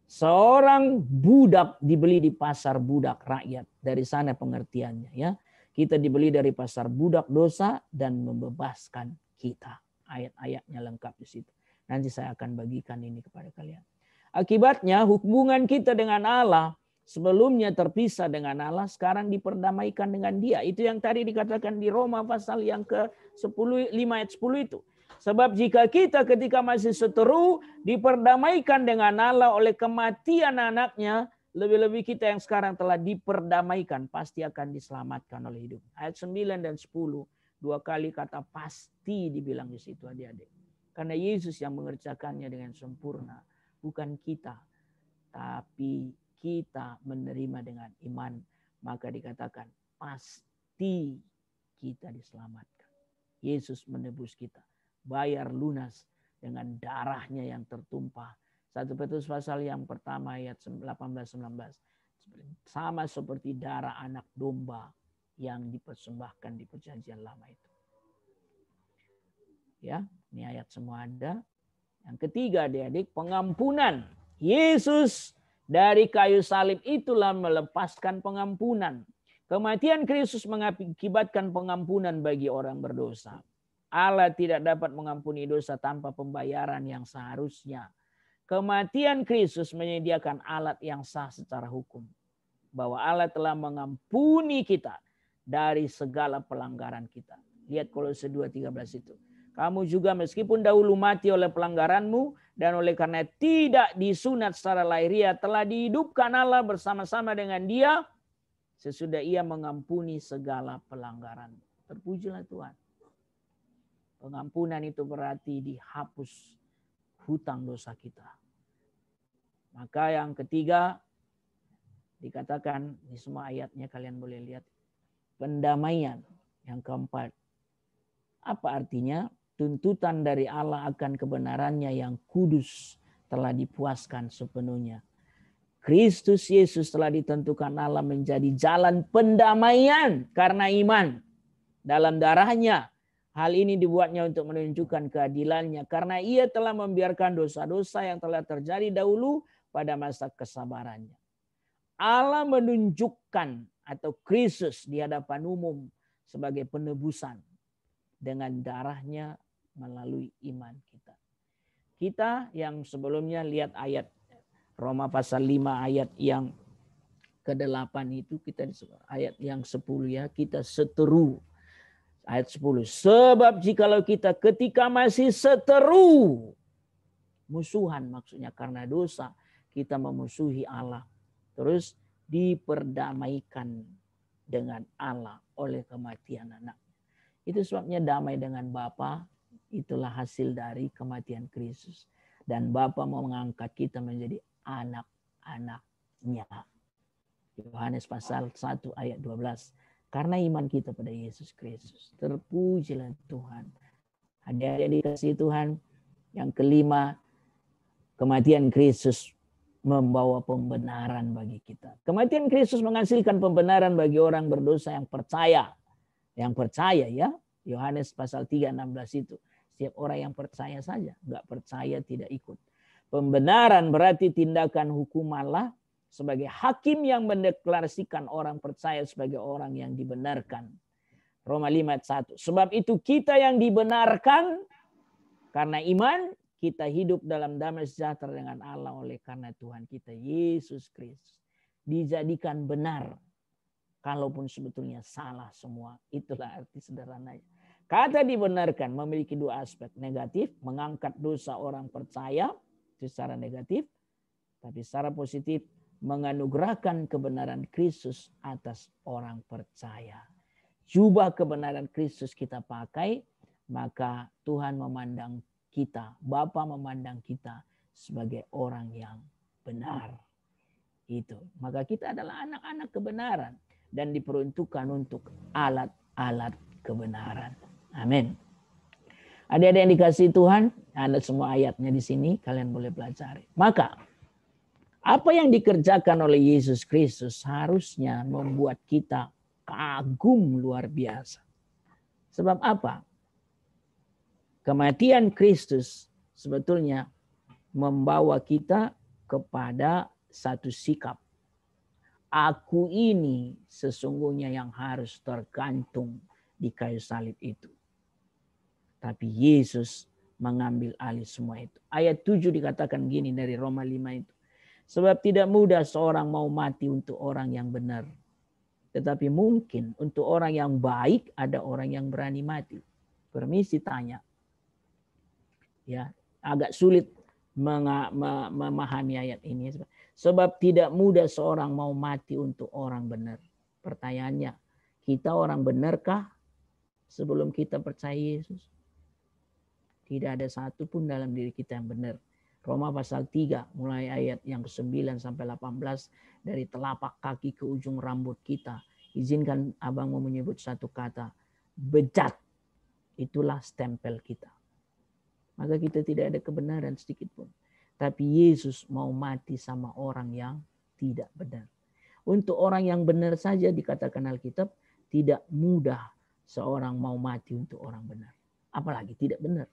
Seorang budak dibeli di pasar budak rakyat. Dari sana pengertiannya, ya. Kita dibeli dari pasar budak dosa dan membebaskan kita. Ayat-ayatnya lengkap di situ. Nanti saya akan bagikan ini kepada kalian. Akibatnya hubungan kita dengan Allah sebelumnya terpisah dengan Allah, sekarang diperdamaikan dengan Dia. Itu yang tadi dikatakan di Roma pasal yang ke-10, 5 ayat 10 itu. Sebab jika kita ketika masih seteru diperdamaikan dengan Allah oleh kematian anaknya, lebih-lebih kita yang sekarang telah diperdamaikan pasti akan diselamatkan oleh hidup. Ayat 9 dan 10, dua kali kata pasti dibilang di situ adik-adik. Karena Yesus yang mengerjakannya dengan sempurna, bukan kita. Tapi kita menerima dengan iman, maka dikatakan pasti kita diselamatkan. Yesus menebus kita, bayar lunas, dengan darahnya yang tertumpah. 1 Petrus pasal yang pertama ayat 18-19. Sama seperti darah anak domba yang dipersembahkan di perjanjian lama itu. Ya, ini ayat semua ada. Yang ketiga adik-adik, pengampunan. Yesus dari kayu salib itulah melepaskan pengampunan. Kematian Kristus mengakibatkan pengampunan bagi orang berdosa. Allah tidak dapat mengampuni dosa tanpa pembayaran yang seharusnya. Kematian Kristus menyediakan alat yang sah secara hukum. Bahwa Allah telah mengampuni kita dari segala pelanggaran kita. Lihat Kolose 2:13 itu. Kamu juga meskipun dahulu mati oleh pelanggaranmu dan oleh karena tidak disunat secara lahiriah telah dihidupkan Allah bersama-sama dengan Dia sesudah Ia mengampuni segala pelanggaran. Terpujilah Tuhan. Pengampunan itu berarti dihapus hutang dosa kita. Maka yang ketiga dikatakan di semua ayatnya kalian boleh lihat. Pendamaian. Yang keempat. Apa artinya? Tuntutan dari Allah akan kebenarannya yang kudus telah dipuaskan sepenuhnya. Kristus Yesus telah ditentukan Allah menjadi jalan pendamaian karena iman dalam darahnya. Hal ini dibuatnya untuk menunjukkan keadilannya karena Ia telah membiarkan dosa-dosa yang telah terjadi dahulu pada masa kesabarannya. Allah menunjukkan atau Kristus di hadapan umum sebagai penebusan dengan darahnya melalui iman kita. Kita yang sebelumnya lihat ayat Roma pasal 5 ayat yang ke-8 itu kita ayat yang 10 ya, kita seteru. Ayat 10. Sebab jikalau kita ketika masih seteru, musuhan maksudnya karena dosa, kita memusuhi Allah. Terus diperdamaikan dengan Allah oleh kematian anak. Itu sebabnya damai dengan Bapa. Itulah hasil dari kematian Kristus. Dan Bapa mau mengangkat kita menjadi anak-anaknya. Yohanes pasal 1 ayat 12. Karena iman kita pada Yesus Kristus. Terpujilah Tuhan. Adik-adik dikasih Tuhan. Yang kelima, kematian Kristus membawa pembenaran bagi kita. Kematian Kristus menghasilkan pembenaran bagi orang berdosa yang percaya. Yang percaya ya. Yohanes pasal 3:16 itu. Setiap orang yang percaya saja. Enggak percaya tidak ikut. Pembenaran berarti tindakan hukum Allah sebagai hakim yang mendeklarasikan orang percaya sebagai orang yang dibenarkan. Roma 5:1. Sebab itu kita yang dibenarkan karena iman, kita hidup dalam damai sejahtera dengan Allah oleh karena Tuhan kita Yesus Kristus. Dijadikan benar. Kalaupun sebetulnya salah semua. Itulah arti sederhananya. Kata dibenarkan memiliki dua aspek. Negatif, mengangkat dosa orang percaya secara negatif. Tapi secara positif, menganugerahkan kebenaran Kristus atas orang percaya. Jubah kebenaran Kristus kita pakai, maka Tuhan memandang kita, Bapa memandang kita sebagai orang yang benar. Itu. Maka kita adalah anak-anak kebenaran dan diperuntukkan untuk alat-alat kebenaran. Amin. Adik-adik yang dikasihi Tuhan, ada semua ayatnya di sini, kalian boleh pelajari. Maka apa yang dikerjakan oleh Yesus Kristus harusnya membuat kita kagum luar biasa. Sebab apa? Kematian Kristus sebetulnya membawa kita kepada satu sikap. Aku ini sesungguhnya yang harus tergantung di kayu salib itu. Tapi Yesus mengambil alih semua itu. Ayat 7 dikatakan gini dari Roma 5 itu. Sebab tidak mudah seorang mau mati untuk orang yang benar. Tetapi mungkin untuk orang yang baik ada orang yang berani mati. Permisi tanya. Ya, agak sulit memahami ayat ini. Sebab tidak mudah seorang mau mati untuk orang benar. Pertanyaannya, kita orang benarkah sebelum kita percaya Yesus? Tidak ada satu pun dalam diri kita yang benar. Roma pasal 3 mulai ayat yang ke-9 sampai 18 dari telapak kaki ke ujung rambut kita. Izinkan abang mau menyebut satu kata. Bejat. Itulah stempel kita. maka kita tidak ada kebenaran sedikit pun. Tapi Yesus mau mati sama orang yang tidak benar. Untuk orang yang benar saja dikatakan Alkitab, tidak mudah seorang mau mati untuk orang benar. Apalagi tidak benar.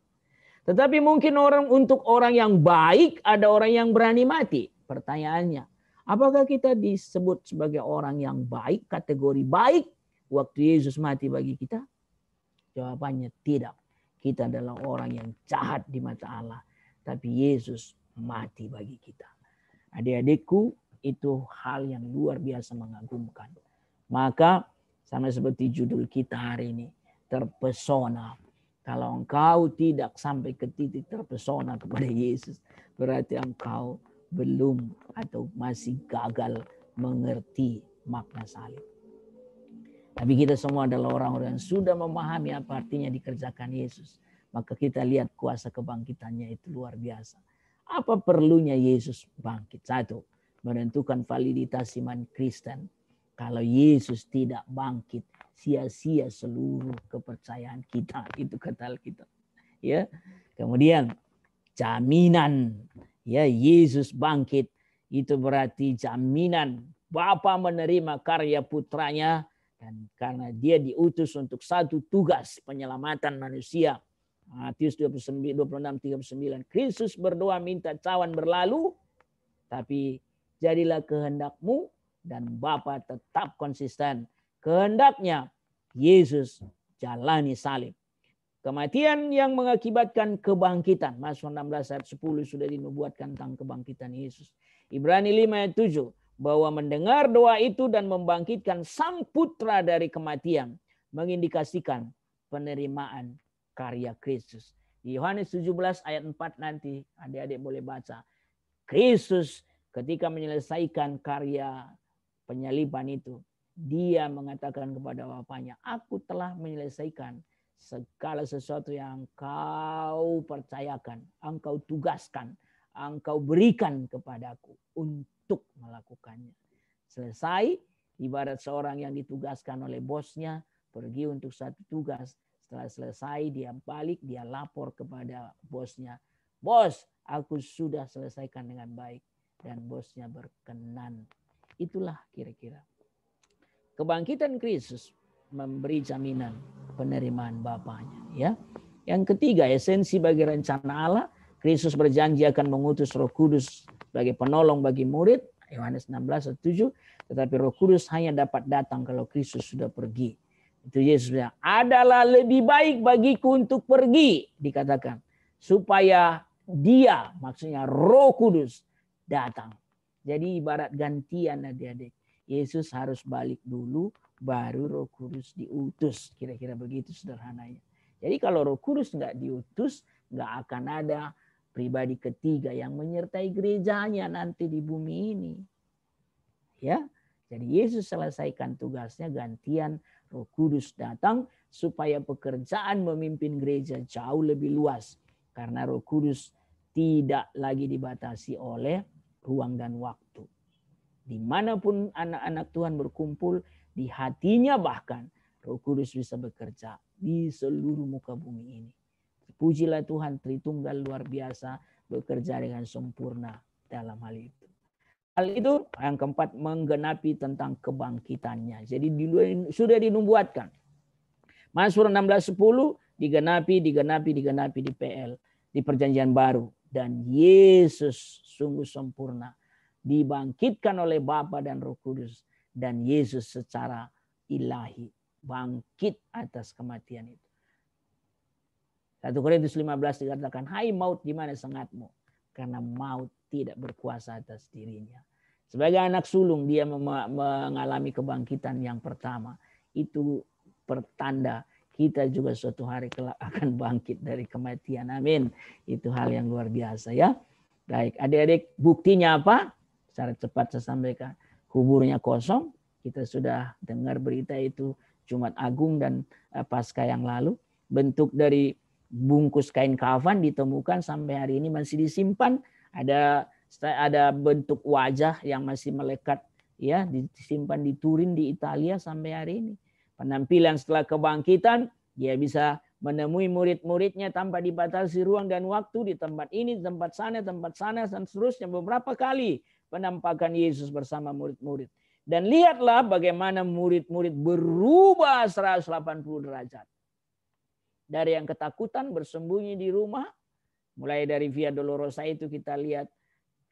Tetapi mungkin untuk orang yang baik, ada orang yang berani mati. Pertanyaannya, apakah kita disebut sebagai orang yang baik, kategori baik, waktu Yesus mati bagi kita? Jawabannya tidak. Kita adalah orang yang jahat di mata Allah. Tapi Yesus mati bagi kita. Adik-adikku, itu hal yang luar biasa mengagumkan. Maka sama seperti judul kita hari ini, terpesona. Kalau engkau tidak sampai ke titik terpesona kepada Yesus, berarti engkau belum atau masih gagal mengerti makna salib. Tapi kita semua adalah orang-orang yang sudah memahami apa artinya dikerjakan Yesus. Maka kita lihat kuasa kebangkitannya itu luar biasa. Apa perlunya Yesus bangkit? Satu, menentukan validitas iman Kristen. Kalau Yesus tidak bangkit, sia-sia seluruh kepercayaan kita. Itu kata Alkitab. Ya. Kemudian jaminan, ya, Yesus bangkit itu berarti jaminan Bapa menerima karya putranya, dan karena dia diutus untuk satu tugas penyelamatan manusia. Matius 26:39. Kristus berdoa minta cawan berlalu, tapi jadilah kehendakmu, dan Bapa tetap konsisten. Kehendaknya Yesus jalani salib. Kematian yang mengakibatkan kebangkitan. Mazmur 16 ayat 10 sudah dinubuatkan tentang kebangkitan Yesus. Ibrani 5 ayat 7. Bahwa mendengar doa itu dan membangkitkan sang putra dari kematian. Mengindikasikan penerimaan karya Kristus. Di Yohanes 17 ayat 4 nanti adik-adik boleh baca. Kristus ketika menyelesaikan karya penyaliban itu, dia mengatakan kepada Bapanya, aku telah menyelesaikan segala sesuatu yang engkau percayakan, engkau tugaskan, engkau berikan kepadaku untuk melakukannya. Selesai, ibarat seorang yang ditugaskan oleh bosnya pergi untuk satu tugas. Setelah selesai dia balik, dia lapor kepada bosnya, bos, aku sudah selesaikan dengan baik. Dan bosnya berkenan. Itulah kira-kira. Kebangkitan Kristus memberi jaminan penerimaan Bapanya. Ya. Yang ketiga, esensi bagi rencana Allah. Kristus berjanji akan mengutus Roh Kudus sebagai penolong bagi murid. Yohanes 16 ayat 7. Tetapi Roh Kudus hanya dapat datang kalau Kristus sudah pergi. Itu Yesus bilang, adalah lebih baik bagiku untuk pergi. Dikatakan. Supaya dia, maksudnya Roh Kudus, datang. Jadi ibarat gantian adik-adik. Yesus harus balik dulu, baru Roh Kudus diutus. Kira-kira begitu sederhananya. Jadi kalau Roh Kudus nggak diutus, nggak akan ada pribadi ketiga yang menyertai gerejanya nanti di bumi ini. Ya, jadi Yesus selesaikan tugasnya, gantian Roh Kudus datang supaya pekerjaan memimpin gereja jauh lebih luas. Karena Roh Kudus tidak lagi dibatasi oleh ruang dan waktu. Dimanapun anak-anak Tuhan berkumpul, di hatinya bahkan Roh Kudus bisa bekerja di seluruh muka bumi ini. Pujilah Tuhan, Tritunggal luar biasa bekerja dengan sempurna dalam hal itu. Hal itu yang keempat, menggenapi tentang kebangkitannya. Jadi sudah dinubuatkan. Mazmur 16:10 digenapi di PL, di perjanjian baru. Dan Yesus sungguh sempurna. Dibangkitkan oleh Bapa dan Roh Kudus. Dan Yesus secara ilahi bangkit atas kematian itu. 1 Korintus 15 dikatakan, hai maut di mana sengatmu? Karena maut tidak berkuasa atas dirinya. Sebagai anak sulung dia mengalami kebangkitan yang pertama. Itu pertanda kita juga suatu hari kelak akan bangkit dari kematian. Amin. Itu hal yang luar biasa ya. Baik, adik-adik, buktinya apa? Secara cepat saya sampaikan. Kuburnya kosong. Kita sudah dengar berita itu Jumat Agung dan Paskah yang lalu. Bentuk dari bungkus kain kafan ditemukan sampai hari ini masih disimpan. Ada bentuk wajah yang masih melekat ya, disimpan di Turin di Italia sampai hari ini. Penampilan setelah kebangkitan, dia bisa menemui murid-muridnya tanpa dibatasi ruang dan waktu, di tempat ini, di tempat sana, dan seterusnya. Beberapa kali penampakan Yesus bersama murid-murid. Dan lihatlah bagaimana murid-murid berubah 180 derajat. Dari yang ketakutan bersembunyi di rumah, mulai dari Via Dolorosa itu kita lihat.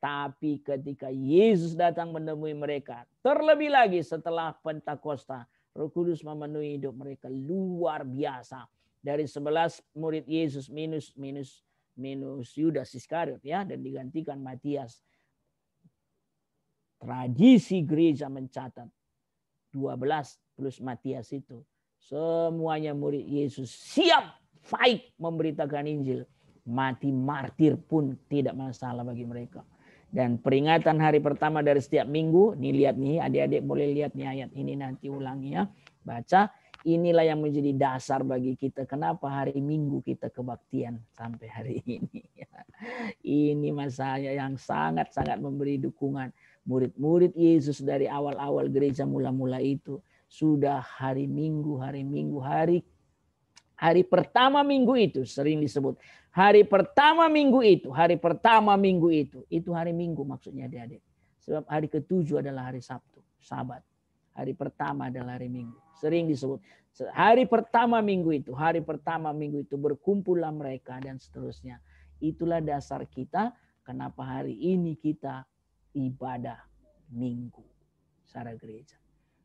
Tapi ketika Yesus datang menemui mereka, terlebih lagi setelah Pentakosta, Roh Kudus memenuhi hidup mereka luar biasa. Dari 11 murid Yesus minus Yudas Iskariot ya, dan digantikan Matias. Tradisi gereja mencatat 12 plus Matias itu. Semuanya murid Yesus siap fight memberitakan Injil. Mati martir pun tidak masalah bagi mereka. Dan peringatan hari pertama dari setiap minggu, nih lihat nih adik-adik boleh lihat nih ayat ini nanti ulangi ya. Baca, inilah yang menjadi dasar bagi kita. Kenapa hari Minggu kita kebaktian sampai hari ini. Ini masalahnya yang sangat-sangat memberi dukungan. Murid-murid Yesus dari awal-awal gereja mula-mula itu. Sudah hari pertama minggu itu sering disebut. Hari pertama minggu itu. Itu hari Minggu maksudnya adik-adik. Sebab hari ke-7 adalah hari Sabtu, Sabat. Hari pertama adalah hari Minggu. Sering disebut. Hari pertama minggu itu berkumpullah mereka dan seterusnya. Itulah dasar kita kenapa hari ini kita ibadah Minggu secara gereja.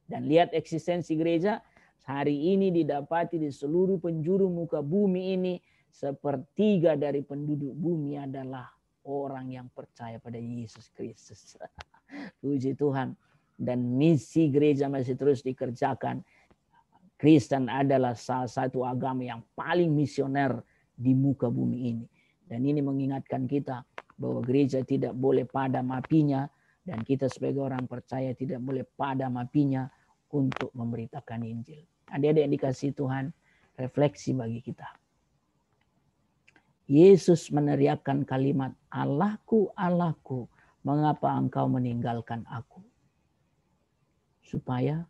Dan lihat eksistensi gereja. Hari ini didapati di seluruh penjuru muka bumi ini. 1/3 dari penduduk bumi adalah orang yang percaya pada Yesus Kristus. Puji Tuhan. Dan misi gereja masih terus dikerjakan. Kristen adalah salah satu agama yang paling misioner di muka bumi ini. Dan ini mengingatkan kita bahwa gereja tidak boleh padam apinya. Dan kita sebagai orang percaya tidak boleh padam apinya untuk memberitakan Injil. Adik-adik yang dikasihi Tuhan, refleksi bagi kita. Yesus meneriakkan kalimat, Allahku, Allahku, mengapa engkau meninggalkan aku? Supaya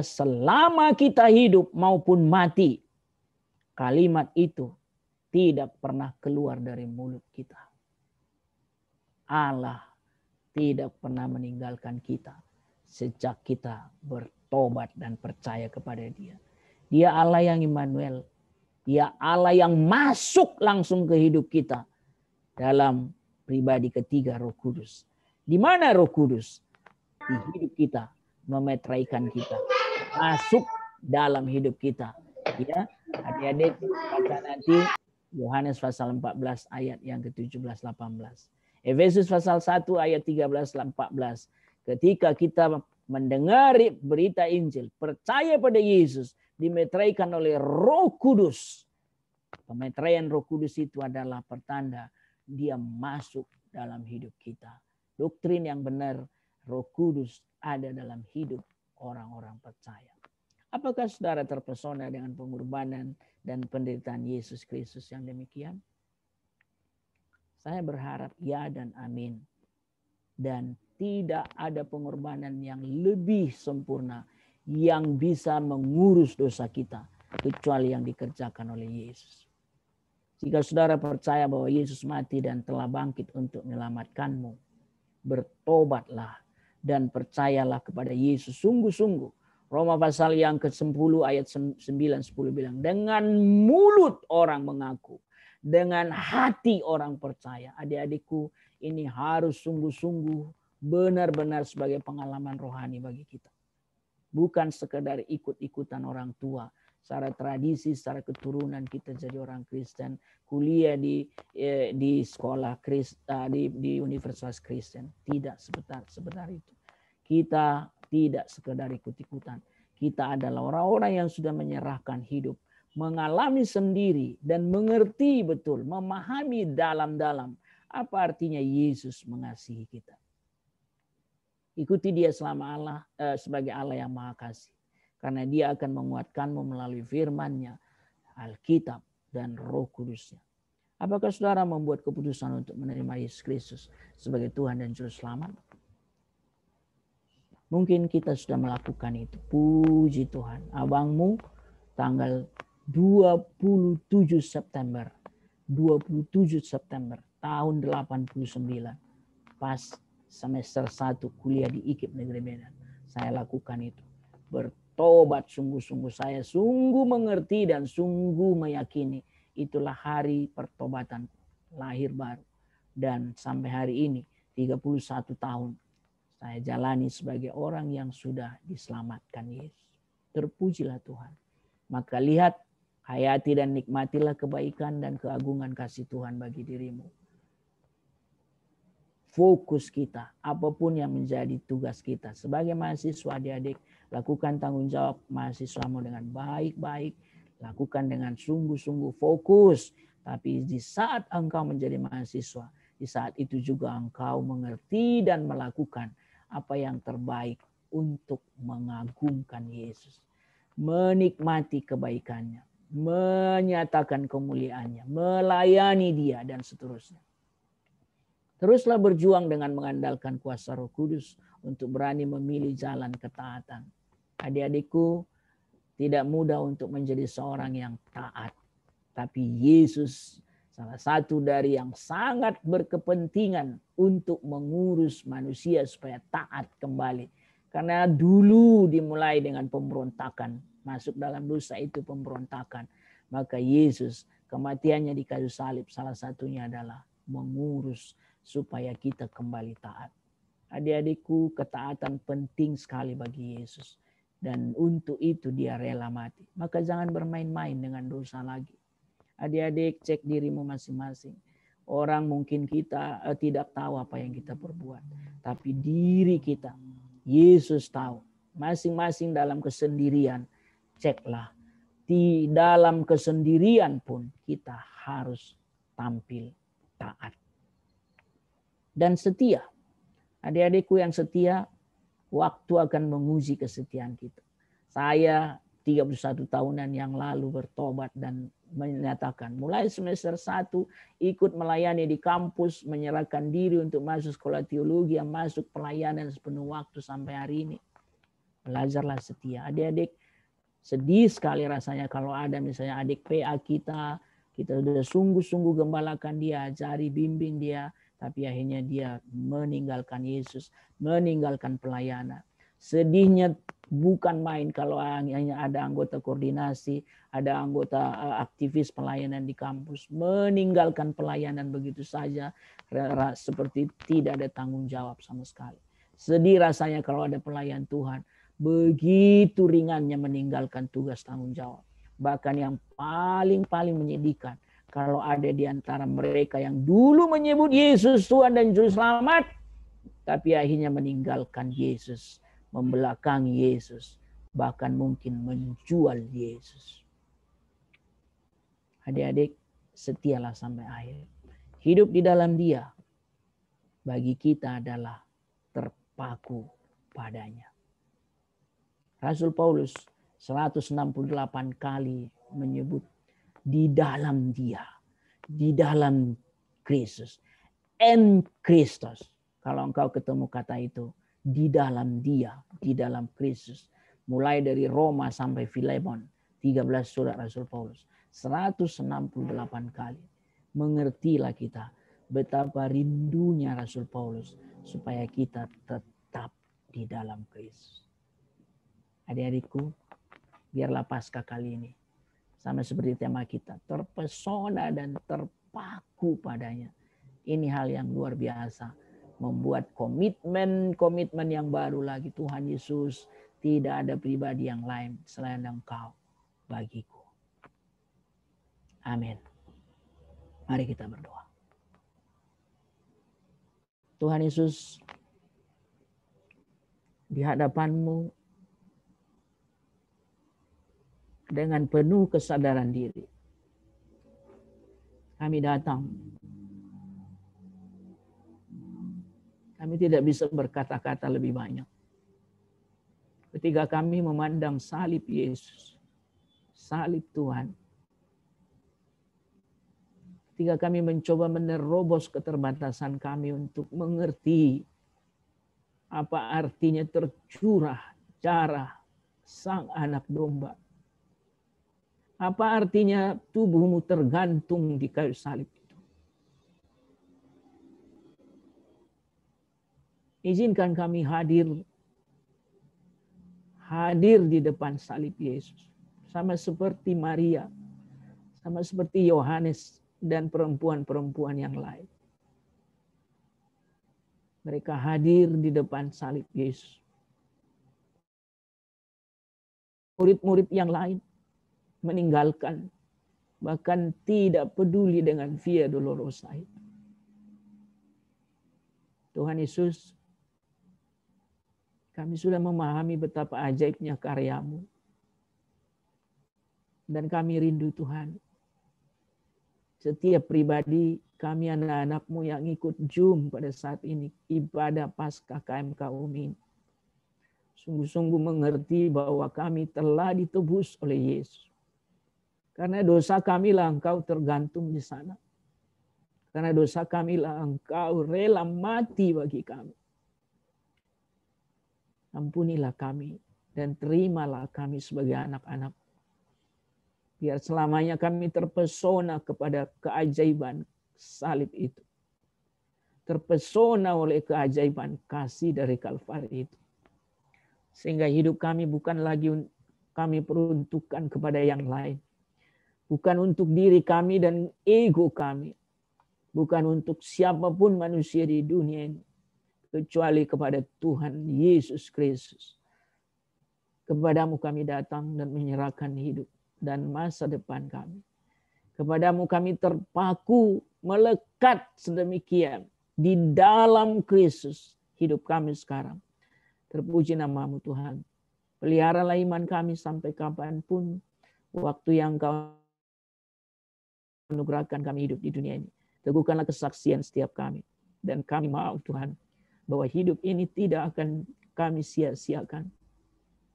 selama kita hidup maupun mati, kalimat itu tidak pernah keluar dari mulut kita. Allah tidak pernah meninggalkan kita sejak kita bertobat dan percaya kepada Dia. Dia Allah yang Immanuel. Dia Allah yang masuk langsung ke hidup kita dalam pribadi ketiga Roh Kudus. Di mana Roh Kudus? Di hidup kita, memetraikan kita, masuk dalam hidup kita. Ya, adik-adik baca nanti Yohanes pasal 14 ayat yang ke-17-18. Efesus pasal 1 ayat 13-14. Ketika kita mendengar berita Injil, percaya pada Yesus, dimetraikan oleh Roh Kudus. Pemetraian Roh Kudus itu adalah pertanda Dia masuk dalam hidup kita. Doktrin yang benar, Roh Kudus ada dalam hidup orang-orang percaya. Apakah saudara terpesona dengan pengorbanan dan penderitaan Yesus Kristus yang demikian? Saya berharap ya dan amin. Dan tidak ada pengorbanan yang lebih sempurna yang bisa mengurus dosa kita kecuali yang dikerjakan oleh Yesus. Jika saudara percaya bahwa Yesus mati dan telah bangkit untuk menyelamatkanmu, bertobatlah dan percayalah kepada Yesus sungguh-sungguh. Roma pasal yang ke-10 ayat 9-10 bilang, dengan mulut orang mengaku, dengan hati orang percaya. Adik-adikku, ini harus sungguh-sungguh benar-benar sebagai pengalaman rohani bagi kita. Bukan sekedar ikut-ikutan orang tua. Secara tradisi, secara keturunan kita jadi orang Kristen. Kuliah di sekolah Kristen, di universitas Kristen. Tidak sebentar itu. Kita tidak sekedar ikut-ikutan. Kita adalah orang-orang yang sudah menyerahkan hidup. Mengalami sendiri dan mengerti betul. Memahami dalam-dalam. Apa artinya Yesus mengasihi kita. Ikuti Dia sebagai Allah yang Maha Kasih. Karena Dia akan menguatkanmu melalui firman-Nya, Alkitab, dan Roh Kudus-Nya. Apakah saudara membuat keputusan untuk menerima Yesus Kristus sebagai Tuhan dan Juru Selamat? Mungkin kita sudah melakukan itu. Puji Tuhan. Abangmu tanggal 27 September tahun 89, pas semester 1 kuliah di IKIP Negeri Medan. Saya lakukan itu. Bertobat sungguh-sungguh, saya sungguh mengerti dan sungguh meyakini itulah hari pertobatan, lahir baru. Dan sampai hari ini 31 tahun saya jalani sebagai orang yang sudah diselamatkan Yesus. Terpujilah Tuhan. Maka lihat, hayati dan nikmatilah kebaikan dan keagungan kasih Tuhan bagi dirimu. Fokus kita, apapun yang menjadi tugas kita sebagai mahasiswa, adik-adik, lakukan tanggung jawab mahasiswamu dengan baik-baik, lakukan dengan sungguh-sungguh fokus. Tapi di saat engkau menjadi mahasiswa, di saat itu juga engkau mengerti dan melakukan apa yang terbaik untuk mengagungkan Yesus, menikmati kebaikannya, menyatakan kemuliaannya, melayani Dia, dan seterusnya. Teruslah berjuang dengan mengandalkan kuasa Roh Kudus untuk berani memilih jalan ketaatan. Adik-adikku, tidak mudah untuk menjadi seorang yang taat. Tapi Yesus salah satu dari yang sangat berkepentingan untuk mengurus manusia supaya taat kembali. Karena dulu dimulai dengan pemberontakan. Masuk dalam dosa itu pemberontakan. Maka Yesus kematiannya di kayu salib salah satunya adalah mengurus supaya kita kembali taat. Adik-adikku, ketaatan penting sekali bagi Yesus. Dan untuk itu Dia rela mati. Maka jangan bermain-main dengan dosa lagi. Adik-adik, cek dirimu masing-masing. Orang mungkin kita tidak tahu apa yang kita perbuat. Tapi diri kita, Yesus tahu. Masing-masing dalam kesendirian, ceklah. Di dalam kesendirian pun kita harus tampil taat. Dan setia. Adik-adikku yang setia, waktu akan menguji kesetiaan kita. Saya 31 tahunan yang lalu bertobat dan menyatakan mulai semester 1 ikut melayani di kampus, menyerahkan diri untuk masuk sekolah teologi, yang masuk pelayanan sepenuh waktu sampai hari ini. Belajarlah setia. Adik-adik, sedih sekali rasanya kalau ada misalnya adik PA kita sudah sungguh-sungguh gembalakan dia, ajari, bimbing dia, tapi akhirnya dia meninggalkan Yesus, meninggalkan pelayanan. Sedihnya bukan main kalau hanya ada anggota koordinasi, ada anggota aktivis pelayanan di kampus, meninggalkan pelayanan begitu saja, seperti tidak ada tanggung jawab sama sekali. Sedih rasanya kalau ada pelayan Tuhan, begitu ringannya meninggalkan tugas tanggung jawab. Bahkan yang paling menyedihkan, kalau ada di antara mereka yang dulu menyebut Yesus Tuhan dan Juru Selamat, tapi akhirnya meninggalkan Yesus, membelakangi Yesus, bahkan mungkin menjual Yesus. Adik-adik, setialah sampai akhir. Hidup di dalam Dia bagi kita adalah terpaku padanya. Rasul Paulus 168 kali menyebut di dalam Dia, di dalam Kristus, en Kristus. Kalau engkau ketemu kata itu, di dalam Dia, di dalam Kristus. Mulai dari Roma sampai Filemon, 13 surat Rasul Paulus. 168 kali. Mengertilah kita betapa rindunya Rasul Paulus supaya kita tetap di dalam Kristus. Adik-adikku, biarlah Paskah kali ini sama seperti tema kita, terpesona dan terpaku padanya. Ini hal yang luar biasa. Membuat komitmen yang baru lagi. Tuhan Yesus, tidak ada pribadi yang lain selain Engkau bagiku. Amin. Mari kita berdoa. Tuhan Yesus, di hadapan-Mu dengan penuh kesadaran diri, kami datang. Kami tidak bisa berkata-kata lebih banyak. Ketika kami memandang salib Yesus, salib Tuhan. Ketika kami mencoba menerobos keterbatasan kami untuk mengerti apa artinya tercurah darah Sang Anak Domba. Apa artinya tubuhmu tergantung di kayu salib itu? Izinkan kami hadir di depan salib Yesus. Sama seperti Maria, sama seperti Yohanes dan perempuan-perempuan yang lain. Mereka hadir di depan salib Yesus. Murid-murid yang lain meninggalkan, bahkan tidak peduli dengan Via Dolorosa itu. Tuhan Yesus, kami sudah memahami betapa ajaibnya karya-Mu. Dan kami rindu Tuhan, setiap pribadi kami anak-anak-Mu yang ikut Zoom pada saat ini, ibadah Paskah KMK UMI, sungguh-sungguh mengerti bahwa kami telah ditebus oleh Yesus. Karena dosa kamilah Engkau tergantung di sana. Karena dosa kamilah Engkau rela mati bagi kami. Ampunilah kami dan terimalah kami sebagai anak-anak. Biar selamanya kami terpesona kepada keajaiban salib itu. Terpesona oleh keajaiban kasih dari Kalvari itu. Sehingga hidup kami bukan lagi kami peruntukkan kepada yang lain. Bukan untuk diri kami dan ego kami. Bukan untuk siapapun manusia di dunia ini. Kecuali kepada Tuhan Yesus Kristus. Kepadamu kami datang dan menyerahkan hidup dan masa depan kami. Kepadamu kami terpaku, melekat sedemikian. Di dalam Kristus hidup kami sekarang. Terpuji nama-Mu Tuhan. Peliharalah iman kami sampai kapanpun. Waktu yang Kau anugerahkan kami hidup di dunia ini. Teguhkanlah kesaksian setiap kami. Dan kami mau Tuhan, bahwa hidup ini tidak akan kami sia-siakan.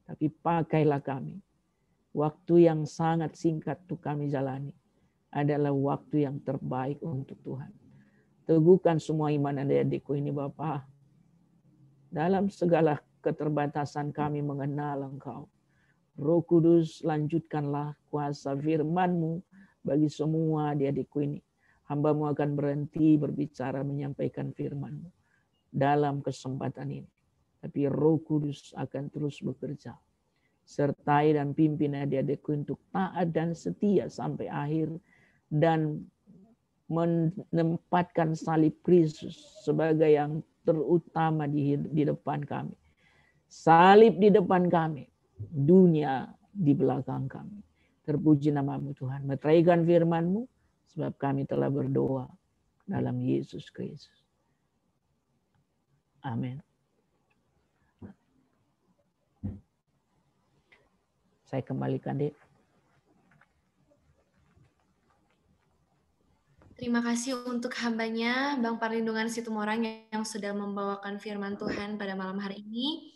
Tapi pakailah kami. Waktu yang sangat singkat untuk kami jalani adalah waktu yang terbaik untuk Tuhan. Teguhkan semua iman adik-adikku ini Bapa. Dalam segala keterbatasan kami mengenal Engkau. Roh Kudus, lanjutkanlah kuasa firman-Mu bagi semua adik-adikku ini. Hamba-Mu akan berhenti berbicara menyampaikan firman-Mu dalam kesempatan ini. Tapi Roh Kudus akan terus bekerja. Sertai dan pimpin adik-adikku untuk taat dan setia sampai akhir. Dan menempatkan salib Kristus sebagai yang terutama di depan kami. Salib di depan kami. Dunia di belakang kami. Terpuji nama-Mu Tuhan. Meteraikan firman-Mu. Sebab kami telah berdoa dalam Yesus Kristus. Amin. Saya kembalikan, Dek. Terima kasih untuk hambanya, Bang Parlindungan Situmorang yang sudah membawakan firman Tuhan pada malam hari ini.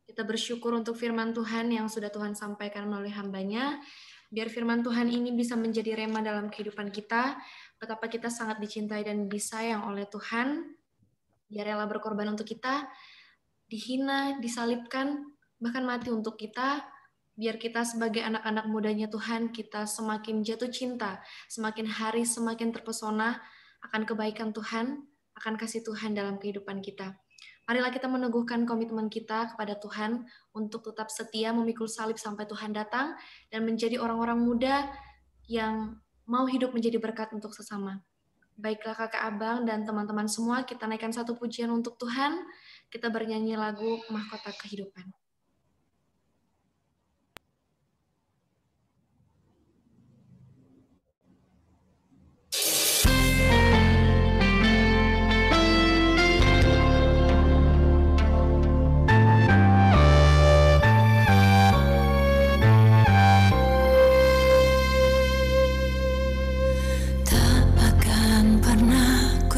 Kita bersyukur untuk firman Tuhan yang sudah Tuhan sampaikan melalui hambanya. Biar firman Tuhan ini bisa menjadi rema dalam kehidupan kita, betapa kita sangat dicintai dan disayang oleh Tuhan. Dia rela berkorban untuk kita, dihina, disalibkan, bahkan mati untuk kita. Biar kita sebagai anak-anak mudanya Tuhan, kita semakin jatuh cinta, semakin hari semakin terpesona akan kebaikan Tuhan, akan kasih Tuhan dalam kehidupan kita. Marilah kita meneguhkan komitmen kita kepada Tuhan untuk tetap setia memikul salib sampai Tuhan datang dan menjadi orang-orang muda yang mau hidup menjadi berkat untuk sesama. Baiklah kakak abang dan teman-teman semua, kita naikkan satu pujian untuk Tuhan. Kita bernyanyi lagu Mahkota Kehidupan.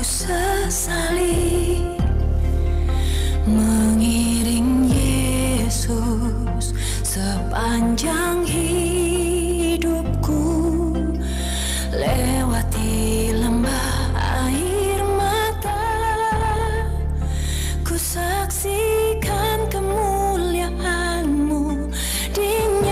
Sesali mengiring Yesus sepanjang hidupku, lewati lembah air mata, ku saksikan kemuliaan-Mu dinyatakan.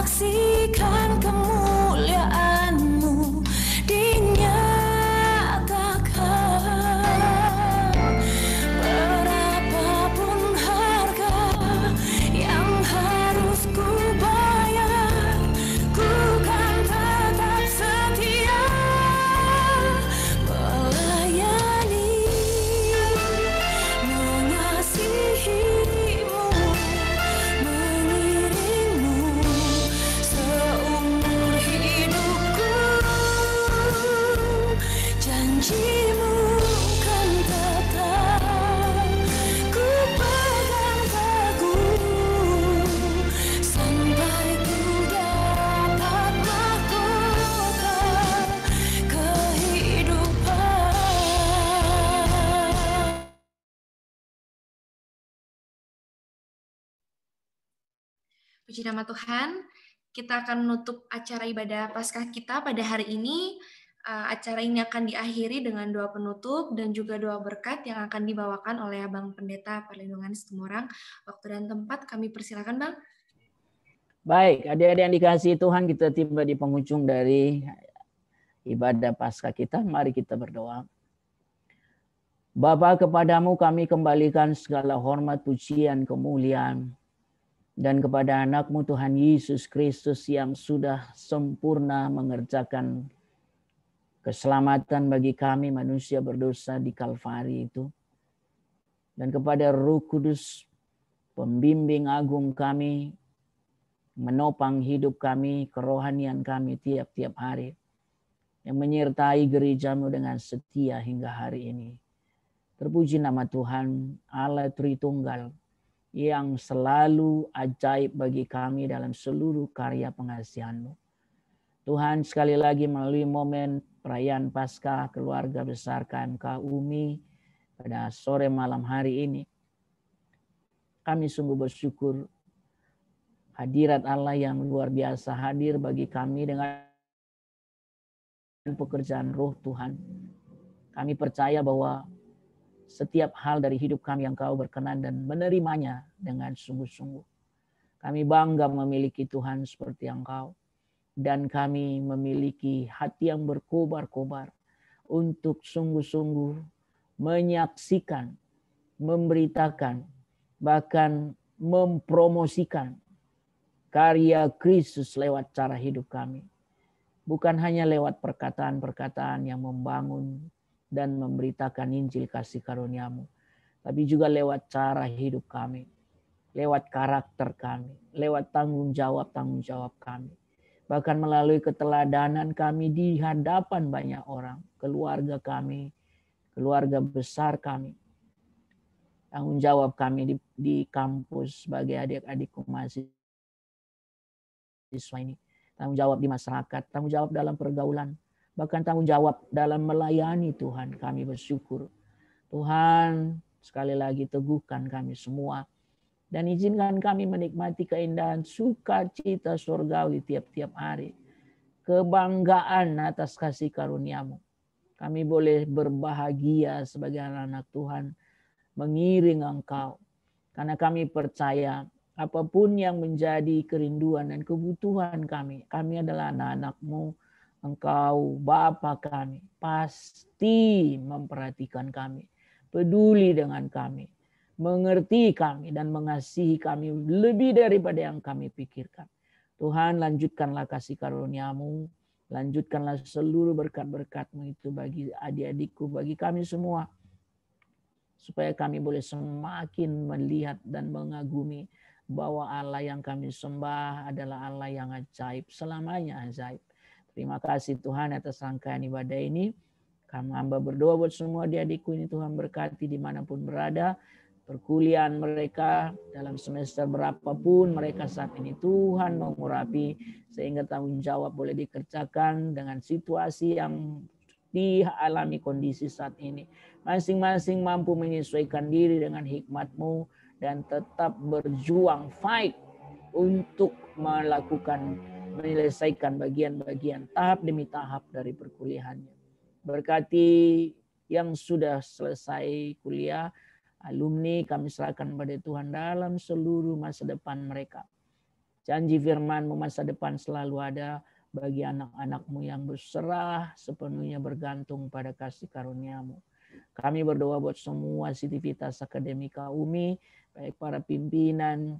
saksikan kemuliaan-Mu dinyatakan. Berapapun harga yang harus ku bayar, ku kan tetap setia melayani, mengasihi-Mu, mengiring-Mu seumur hidupku. Janji-Mu kan tetap ku pegang teguh sampai ku dapat mahkota kehidupan. Puji nama Tuhan, kita akan menutup acara ibadah Paskah kita pada hari ini. Acara ini akan diakhiri dengan doa penutup dan juga doa berkat yang akan dibawakan oleh Abang Pendeta Perlindungan Situmorang. Waktu dan tempat kami persilakan, Bang. Baik, adik-adik yang dikasihi Tuhan, kita tiba di penghujung dari ibadah Paskah kita. Mari kita berdoa. Bapa, kepadamu kami kembalikan segala hormat, pujian, kemuliaan. Dan kepada anak-Mu Tuhan Yesus Kristus yang sudah sempurna mengerjakan keselamatan bagi kami manusia berdosa di Kalvari itu. Dan kepada Roh Kudus, pembimbing agung kami, menopang hidup kami, kerohanian kami tiap-tiap hari. Yang menyertai gereja-Mu dengan setia hingga hari ini. Terpuji nama Tuhan, Allah Tritunggal, yang selalu ajaib bagi kami dalam seluruh karya pengasihan-Mu. Tuhan, sekali lagi melalui momen perayaan Paskah keluarga besar KMK UMI pada sore malam hari ini, kami sungguh bersyukur hadirat Allah yang luar biasa hadir bagi kami dengan pekerjaan Roh Tuhan. Kami percaya bahwa setiap hal dari hidup kami yang Kau berkenan dan menerimanya dengan sungguh-sungguh. Kami bangga memiliki Tuhan seperti Engkau. Dan kami memiliki hati yang berkobar-kobar untuk sungguh-sungguh menyaksikan, memberitakan, bahkan mempromosikan karya Kristus lewat cara hidup kami. Bukan hanya lewat perkataan-perkataan yang membangun dan memberitakan Injil kasih karunia-Mu, tapi juga lewat cara hidup kami, lewat karakter kami, lewat tanggung jawab kami. Bahkan melalui keteladanan kami di hadapan banyak orang, keluarga kami, keluarga besar kami. Tanggung jawab kami di kampus sebagai adik-adikku mahasiswa ini. Tanggung jawab di masyarakat, tanggung jawab dalam pergaulan, bahkan tanggung jawab dalam melayani Tuhan. Kami bersyukur. Tuhan, sekali lagi teguhkan kami semua. Dan izinkan kami menikmati keindahan sukacita surgawi tiap-tiap hari. Kebanggaan atas kasih karunia-Mu. Kami boleh berbahagia sebagai anak Tuhan, mengiring Engkau. Karena kami percaya apapun yang menjadi kerinduan dan kebutuhan kami adalah anak-anak-Mu. Engkau Bapa kami, pasti memperhatikan kami, peduli dengan kami, mengerti kami dan mengasihi kami lebih daripada yang kami pikirkan. Tuhan, lanjutkanlah kasih karunia-Mu, lanjutkanlah seluruh berkat-berkat-Mu itu bagi adik-adikku, bagi kami semua, supaya kami boleh semakin melihat dan mengagumi bahwa Allah yang kami sembah adalah Allah yang ajaib, selamanya ajaib. Terima kasih Tuhan atas rangkaian ibadah ini. Kami hamba berdoa buat semua adik-adikku ini, Tuhan berkati dimanapun berada. Perkuliahan mereka dalam semester berapapun mereka saat ini, Tuhan mengurapi sehingga tanggung jawab boleh dikerjakan dengan situasi yang dialami kondisi saat ini. Masing-masing mampu menyesuaikan diri dengan hikmat-Mu dan tetap berjuang, fight untuk menyelesaikan bagian-bagian tahap demi tahap dari perkuliahannya. Berkati yang sudah selesai kuliah, alumni kami serahkan pada Tuhan dalam seluruh masa depan mereka. Janji firman-Mu masa depan selalu ada bagi anak-anak-Mu yang berserah sepenuhnya bergantung pada kasih karunia-Mu. Kami berdoa buat semua sivitas akademika UMI, baik para pimpinan,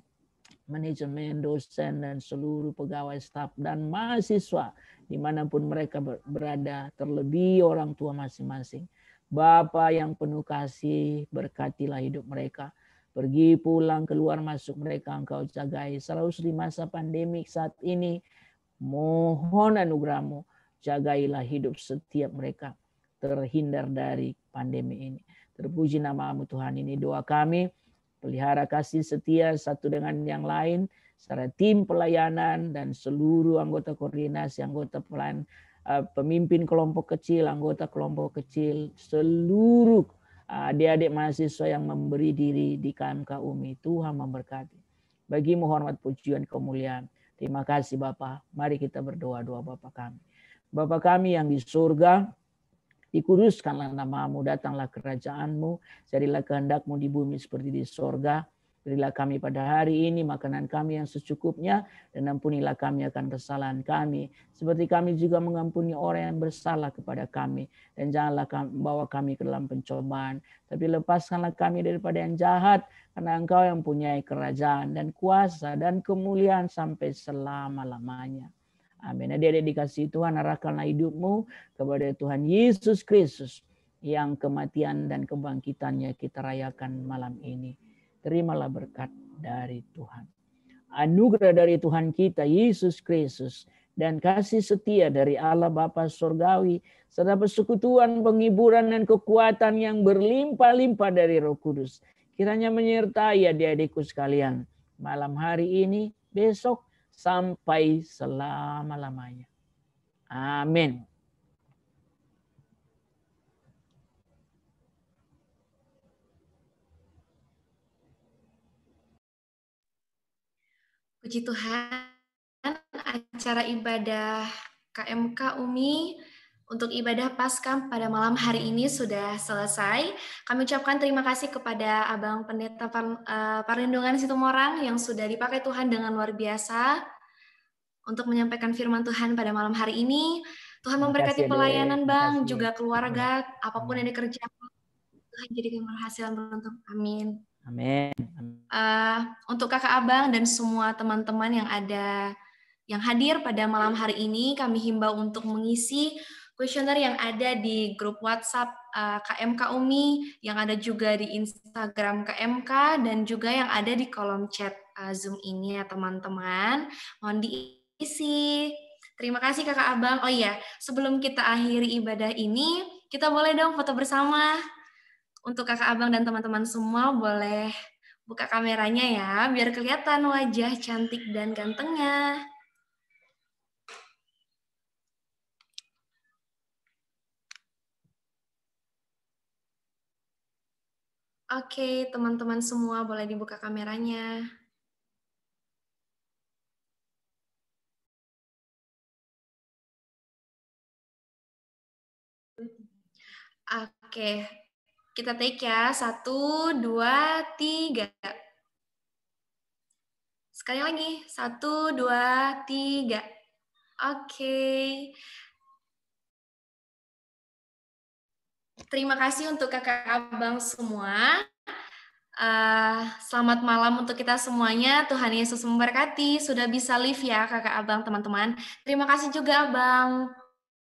manajemen, dosen, dan seluruh pegawai staf dan mahasiswa dimanapun mereka berada, terlebih orang tua masing-masing. Bapa yang penuh kasih, berkatilah hidup mereka. Pergi pulang keluar masuk mereka Engkau jagai. Selalu di masa pandemik saat ini, mohon anugerah-Mu, jagailah hidup setiap mereka terhindar dari pandemi ini. Terpuji nama-Mu Tuhan, ini doa kami. Pelihara kasih setia satu dengan yang lain, secara tim pelayanan dan seluruh anggota koordinasi, anggota pelayan, pemimpin kelompok kecil, anggota kelompok kecil, seluruh adik-adik mahasiswa yang memberi diri di KMK UMI. Tuhan memberkati. Bagi-Mu hormat, pujian, kemuliaan. Terima kasih Bapa. Mari kita berdoa doa Bapa kami. Bapa kami yang di surga, dikuduskanlah nama-Mu, datanglah kerajaan-Mu, jadilah kehendak-Mu di bumi seperti di sorga. Berilah kami pada hari ini makanan kami yang secukupnya, dan ampunilah kami akan kesalahan kami, seperti kami juga mengampuni orang yang bersalah kepada kami. Dan janganlah bawa kami ke dalam pencobaan, tapi lepaskanlah kami daripada yang jahat, karena Engkau yang mempunyai kerajaan dan kuasa dan kemuliaan sampai selama-lamanya. Amin. Adik-adik dikasihi Tuhan, arahkanlah hidupmu kepada Tuhan Yesus Kristus, yang kematian dan kebangkitannya kita rayakan malam ini. Terimalah berkat dari Tuhan. Anugerah dari Tuhan kita Yesus Kristus dan kasih setia dari Allah Bapa Surgawi, serta persekutuan, penghiburan, dan kekuatan yang berlimpah-limpah dari Roh Kudus, kiranya menyertai adik-adikku sekalian malam hari ini, besok, sampai selama-lamanya. Amin. Puji Tuhan, acara ibadah KMK UMI untuk ibadah Paskah pada malam hari ini sudah selesai. Kami ucapkan terima kasih kepada Abang Pendeta Parlindungan Situmorang yang sudah dipakai Tuhan dengan luar biasa untuk menyampaikan firman Tuhan pada malam hari ini. Tuhan memberkati pelayanan Bang, juga keluarga, apapun yang dikerjakan, Tuhan jadikan berhasil beruntung. Amin. Amin. Untuk kakak abang dan semua teman-teman yang hadir pada malam hari ini, kami himbau untuk mengisi kuesioner yang ada di grup WhatsApp KMK UMI, yang ada juga di Instagram KMK, dan juga yang ada di kolom chat Zoom ini ya teman-teman. Mohon diisi. Terima kasih kakak abang. Oh iya, sebelum kita akhiri ibadah ini, kita boleh dong foto bersama. Untuk kakak abang dan teman-teman semua boleh buka kameranya ya, biar kelihatan wajah cantik dan gantengnya. Oke, teman-teman semua boleh dibuka kameranya. Oke, kita take ya. 1, 2, 3. Sekali lagi. 1, 2, 3. Oke. Terima kasih untuk kakak abang semua. Selamat malam untuk kita semuanya. Tuhan Yesus memberkati. Sudah bisa live ya kakak abang teman-teman. Terima kasih juga abang.